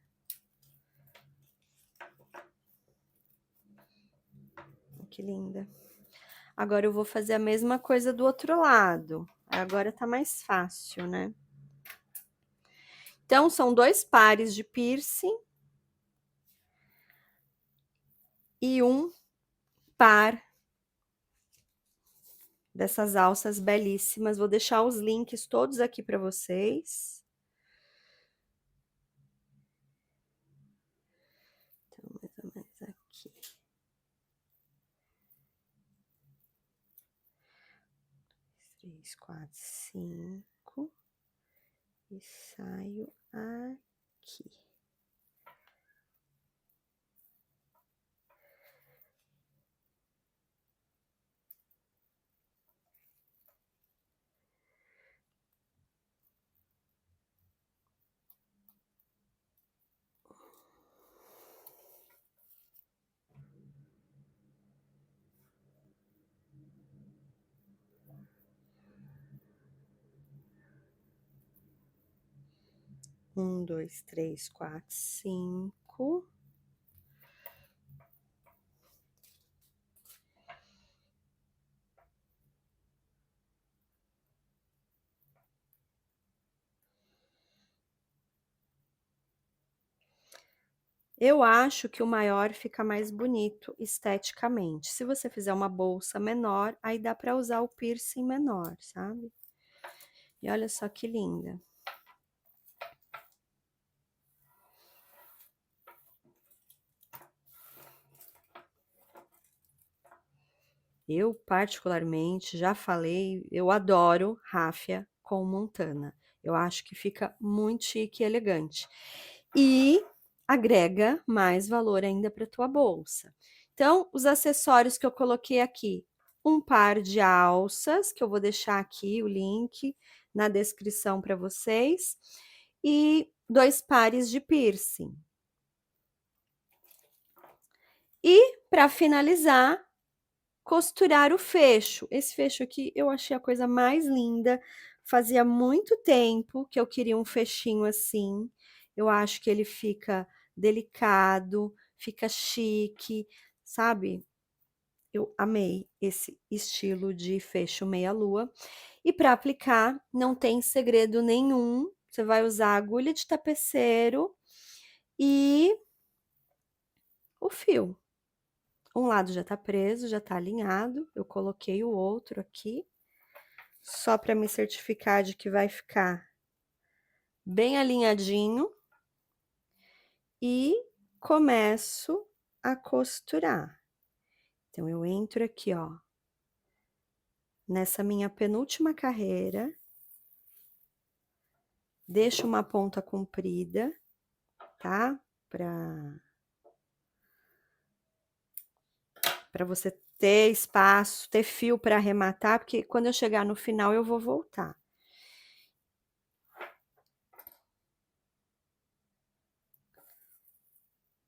S1: que linda. Agora eu vou fazer a mesma coisa do outro lado. Agora tá mais fácil, né? Então, são 2 pares de piercing e um par dessas alças belíssimas. Vou deixar os links todos aqui para vocês. Então, mais ou menos aqui. 3, 4, 5. E saio aqui. Um, dois, três, quatro, 5. Eu acho que o maior fica mais bonito esteticamente. Se você fizer uma bolsa menor, aí dá para usar o piercing menor, sabe? E olha só que linda. Eu, particularmente, já falei, eu adoro ráfia com montana. Eu acho que fica muito chique e elegante. E agrega mais valor ainda para tua bolsa. Então, os acessórios que eu coloquei aqui, um par de alças, que eu vou deixar aqui o link na descrição para vocês, e 2 pares de piercing. E, para finalizar, costurar o fecho. Esse fecho aqui eu achei a coisa mais linda. Fazia muito tempo que eu queria um fechinho assim. Eu acho que ele fica delicado, fica chique, sabe? Eu amei esse estilo de fecho meia-lua. E para aplicar, não tem segredo nenhum. Você vai usar agulha de tapeceiro e o fio. Um lado já tá preso, já tá alinhado. Eu coloquei o outro aqui, só para me certificar de que vai ficar bem alinhadinho. E começo a costurar. Então, eu entro aqui, ó, nessa minha penúltima carreira, deixo uma ponta comprida, tá? Para você ter espaço, ter fio para arrematar, porque quando eu chegar no final eu vou voltar.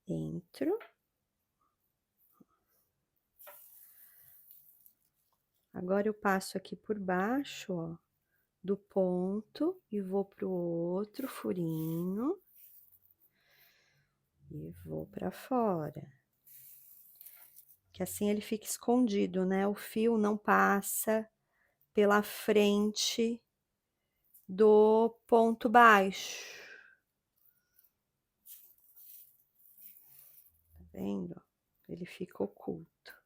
S1: Entro. Agora eu passo aqui por baixo, ó, do ponto e vou pro outro furinho e vou para fora. Que assim ele fica escondido, né? O fio não passa pela frente do ponto baixo. Tá vendo? Ele fica oculto.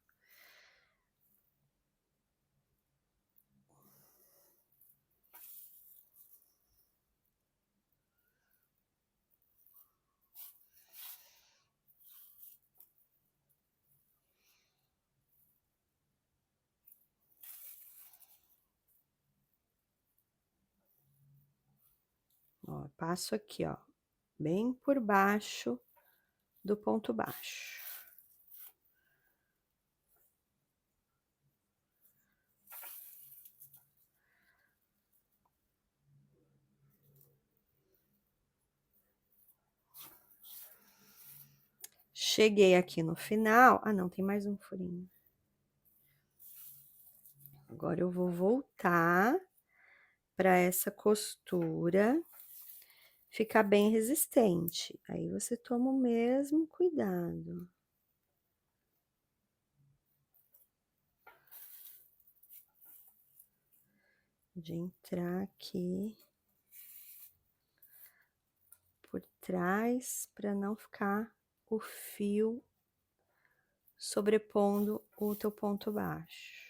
S1: Ó, passo aqui, ó, bem por baixo do ponto baixo. Cheguei aqui no final. Ah, não, tem mais um furinho. Agora eu vou voltar para essa costura ficar bem resistente. Aí você toma o mesmo cuidado. de entrar aqui por trás para não ficar o fio sobrepondo o teu ponto baixo.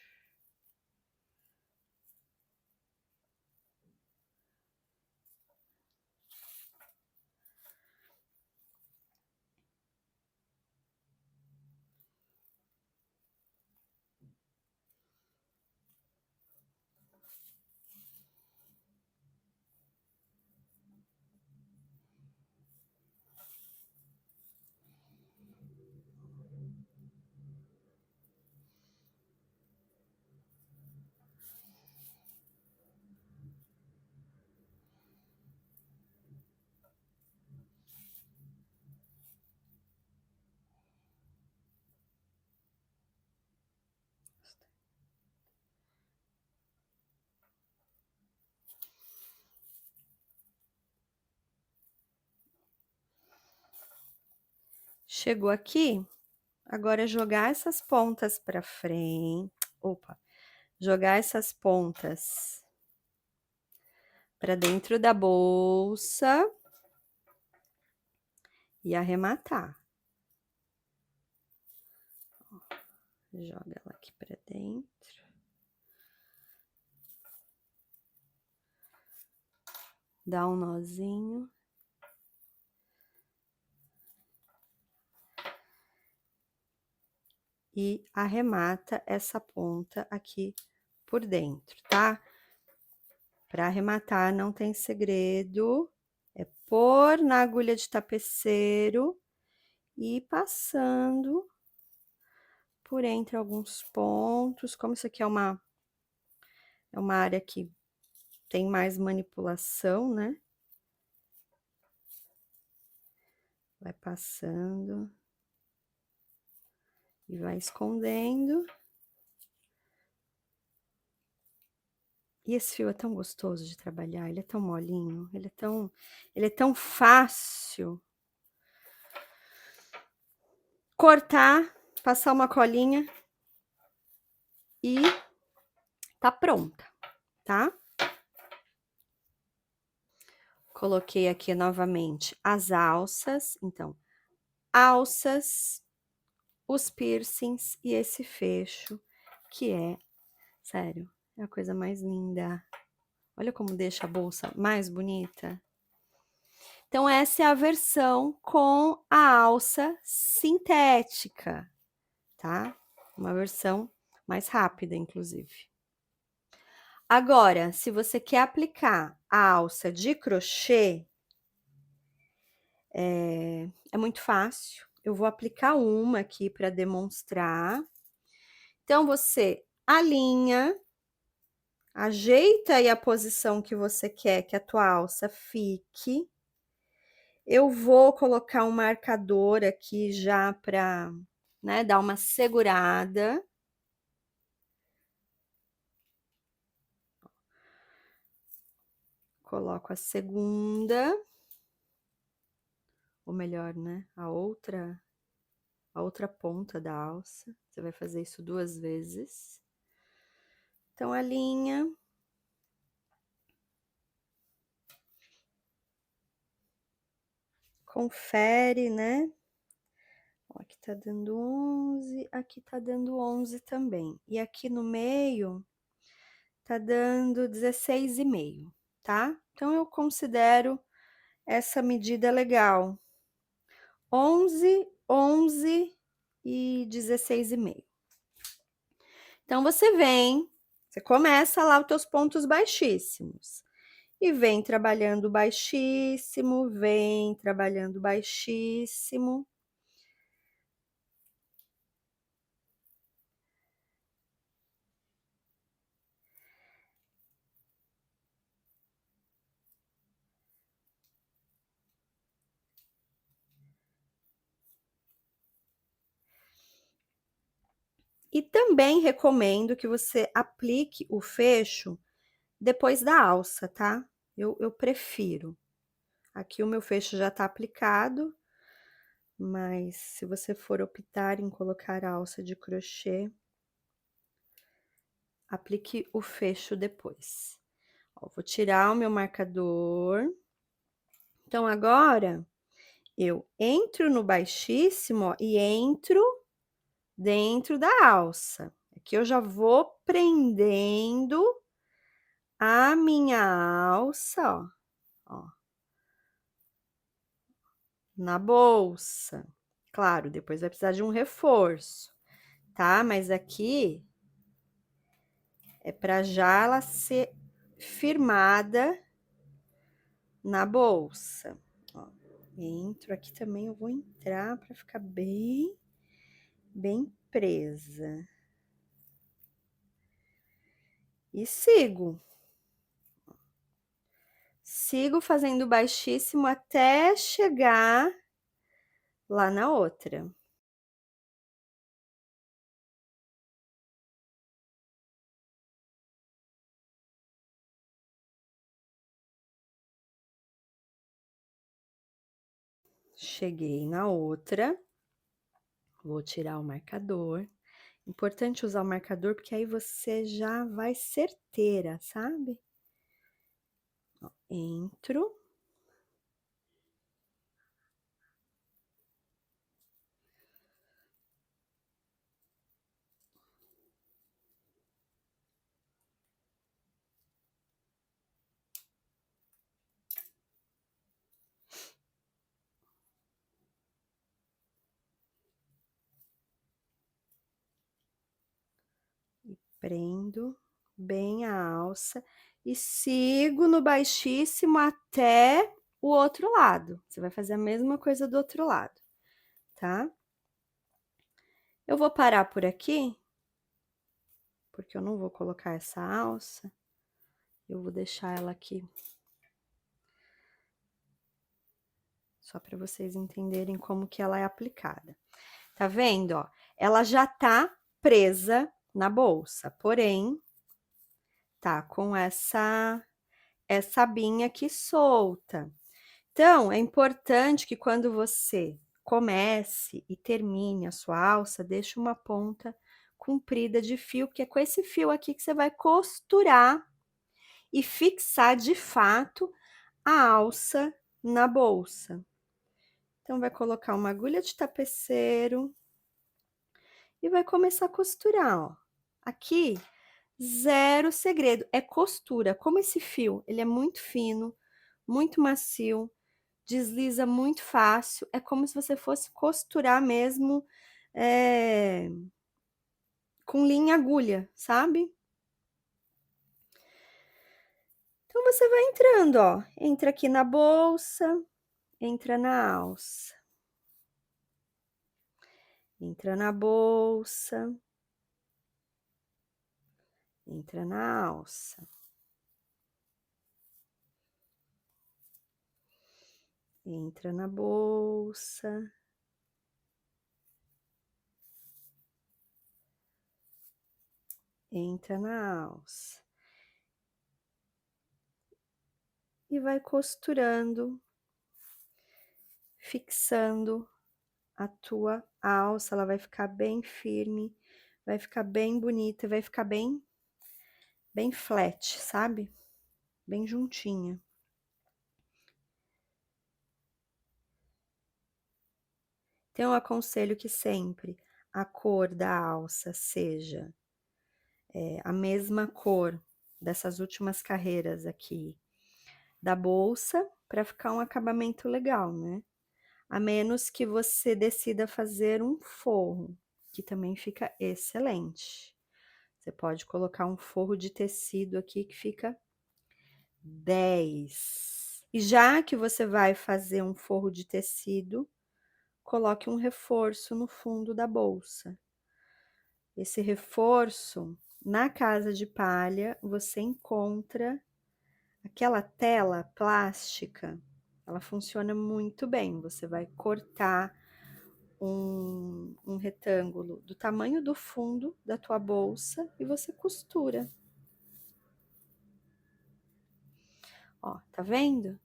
S1: Chegou aqui, agora é jogar essas pontas para frente. Opa! Jogar essas pontas para dentro da bolsa e arrematar. Joga ela aqui para dentro. Dá um nozinho. E arremata essa ponta aqui por dentro, tá? Para arrematar não tem segredo, é pôr na agulha de tapeceiro e ir passando por entre alguns pontos. Como isso aqui é uma área que tem mais manipulação, né? Vai passando e vai escondendo. E esse fio é tão gostoso de trabalhar, ele é tão molinho, ele é tão fácil. Cortar, passar uma colinha e tá pronta, tá? Coloquei aqui novamente as alças, então, alças, os piercings e esse fecho, que é, sério, é a coisa mais linda. Olha como deixa a bolsa mais bonita. Então, essa é a versão com a alça sintética, tá? Uma versão mais rápida, inclusive. Agora, se você quer aplicar a alça de crochê, é muito fácil. Eu vou aplicar uma aqui para demonstrar. Então, você alinha, ajeita aí a posição que você quer que a tua alça fique. Eu vou colocar um marcador aqui já para, né, dar uma segurada. Coloco a segunda, ou melhor, né, a outra ponta da alça. Você vai fazer isso 2 vezes. Então, alinha. Confere, né? Ó, aqui tá dando 11, aqui tá dando 11 também. E aqui no meio tá dando 16,5, tá? Então, eu considero essa medida legal. 11, 11 e 16,5. Então, você começa lá os teus pontos baixíssimos. E vem trabalhando baixíssimo, vem trabalhando baixíssimo. E também recomendo que você aplique o fecho depois da alça, tá? Eu prefiro. Aqui o meu fecho já tá aplicado, mas se você for optar em colocar a alça de crochê, aplique o fecho depois. Ó, vou tirar o meu marcador. Então, agora, eu entro no baixíssimo, ó, e entro dentro da alça. Aqui eu já vou prendendo a minha alça, ó, na bolsa. Claro, depois vai precisar de um reforço, tá? Mas aqui é para já ela ser firmada na bolsa. Ó, entro aqui também, eu vou entrar para ficar bem presa. E sigo. Sigo fazendo baixíssimo até chegar lá na outra. Cheguei na outra, vou tirar o marcador. Importante usar o marcador, porque aí você já vai certeira, sabe? Ó, entro. E prendo bem a alça e sigo no baixíssimo até o outro lado. Você vai fazer a mesma coisa do outro lado, tá? Eu vou parar por aqui, porque eu não vou colocar essa alça. Eu vou deixar ela aqui só para vocês entenderem como que ela é aplicada. Tá vendo, ó? Ela já tá presa na bolsa, porém, tá com essa abinha aqui solta. Então, é importante que quando você comece e termine a sua alça, deixe uma ponta comprida de fio, que é com esse fio aqui que você vai costurar e fixar de fato a alça na bolsa. Então, vai colocar uma agulha de tapeceiro e vai começar a costurar, ó. Aqui, zero segredo, é costura. Como esse fio, ele é muito fino, muito macio, desliza muito fácil, é como se você fosse costurar mesmo com linha e agulha, sabe? Então, você vai entrando, ó, entra aqui na bolsa, entra na alça. Entra na bolsa, entra na alça. Entra na bolsa. Entra na alça. E vai costurando, fixando a tua alça, ela vai ficar bem firme, vai ficar bem bonita, vai ficar bem flat, sabe? Bem juntinha. Então, eu aconselho que sempre a cor da alça seja a mesma cor dessas últimas carreiras aqui da bolsa, para ficar um acabamento legal, né? A menos que você decida fazer um forro, que também fica excelente. Você pode colocar um forro de tecido aqui que fica 10. E já que você vai fazer um forro de tecido, coloque um reforço no fundo da bolsa. Esse reforço, na casa de palha, você encontra aquela tela plástica, ela funciona muito bem. Você vai cortar um retângulo do tamanho do fundo da tua bolsa e você costura. Ó, tá vendo?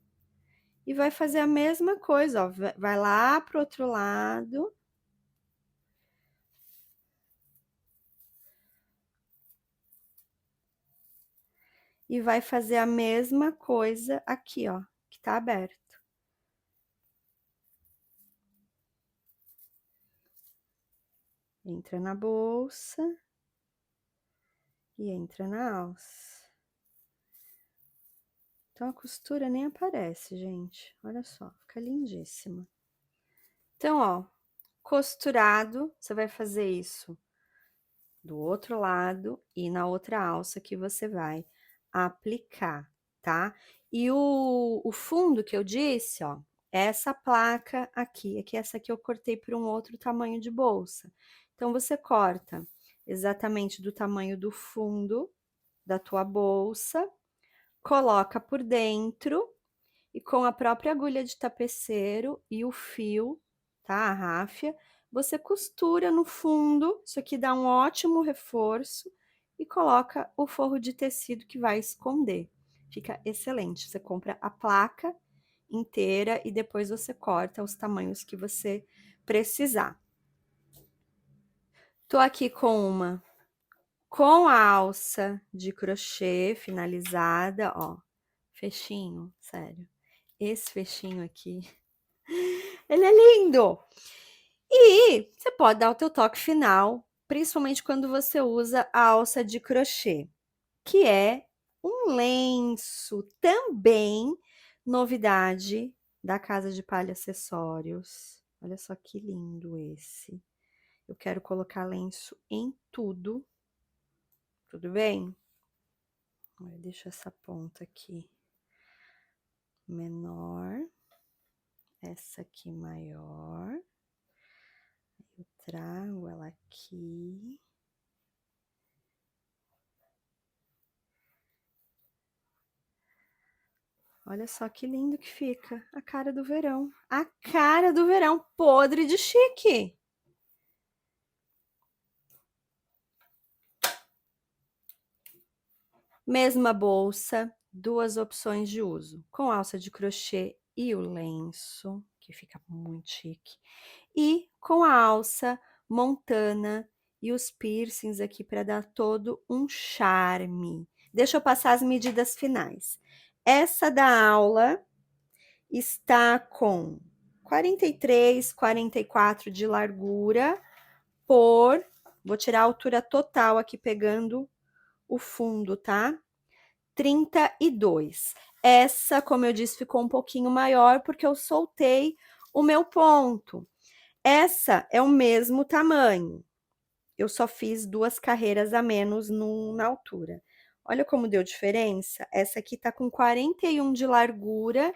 S1: E vai fazer a mesma coisa, ó, vai lá pro outro lado. e vai fazer a mesma coisa aqui, ó, que tá aberto. Entra na bolsa e entra na alça. Então, a costura nem aparece, gente. Olha só, fica lindíssima. Então, ó, costurado, você vai fazer isso do outro lado e na outra alça que você vai aplicar, tá? E o fundo que eu disse, ó, é essa placa aqui, é que essa aqui eu cortei por um outro tamanho de bolsa. Então, você corta exatamente do tamanho do fundo da tua bolsa, coloca por dentro e com a própria agulha de tapeceiro e o fio, tá? A ráfia, você costura no fundo, isso aqui dá um ótimo reforço e coloca o forro de tecido que vai esconder. Fica excelente. Você compra a placa inteira e depois você corta os tamanhos que você precisar. Tô aqui com a alça de crochê finalizada, ó, fechinho, sério. Esse fechinho aqui, ele é lindo! E você pode dar o teu toque final, principalmente quando você usa a alça de crochê, que é um lenço, também novidade da Casa de Palha Acessórios. Olha só que lindo esse. Eu quero colocar lenço em tudo, tudo bem? Eu deixo essa ponta aqui menor, essa aqui maior. Eu trago ela aqui. Olha só que lindo que fica. A cara do verão. A cara do verão, podre de chique. Mesma bolsa, duas opções de uso. Com alça de crochê e o lenço, que fica muito chique. E com a alça montana e os piercings aqui para dar todo um charme. Deixa eu passar as medidas finais. Essa da aula está com 43, 44 de largura por... Vou tirar a altura total aqui pegando o fundo, tá? 32. Essa, como eu disse, ficou um pouquinho maior porque eu soltei o meu ponto. Essa é o mesmo tamanho. Eu só fiz 2 carreiras a menos na altura. Olha como deu diferença. Essa aqui tá com 41 de largura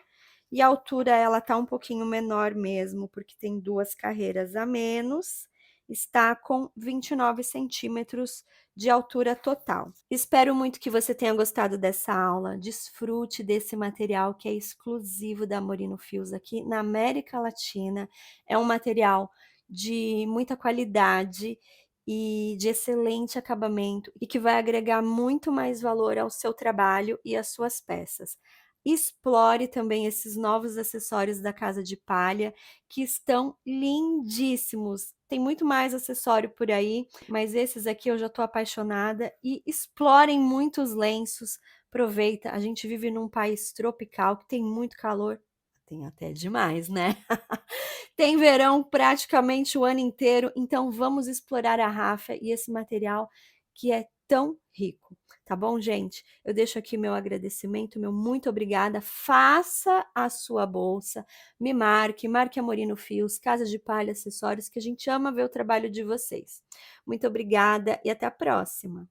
S1: e a altura ela tá um pouquinho menor mesmo, porque tem 2 carreiras a menos. Está com 29 centímetros de altura total. Espero muito que você tenha gostado dessa aula. Desfrute desse material que é exclusivo da Morino Fios aqui na América Latina. É um material de muita qualidade e de excelente acabamento e que vai agregar muito mais valor ao seu trabalho e às suas peças. Explore também esses novos acessórios da Casa de Palha, que estão lindíssimos. Tem muito mais acessório por aí, mas esses aqui eu já estou apaixonada. E explorem muitos lenços. Aproveita, a gente vive num país tropical que tem muito calor. Tem até demais, né? Tem verão praticamente o ano inteiro, então vamos explorar a Rafa e esse material que é tão rico, tá bom, gente? Eu deixo aqui meu agradecimento, meu muito obrigada. Faça a sua bolsa, me marque a Morino Fios, Casa de Palha, Acessórios, que a gente ama ver o trabalho de vocês. Muito obrigada e até a próxima!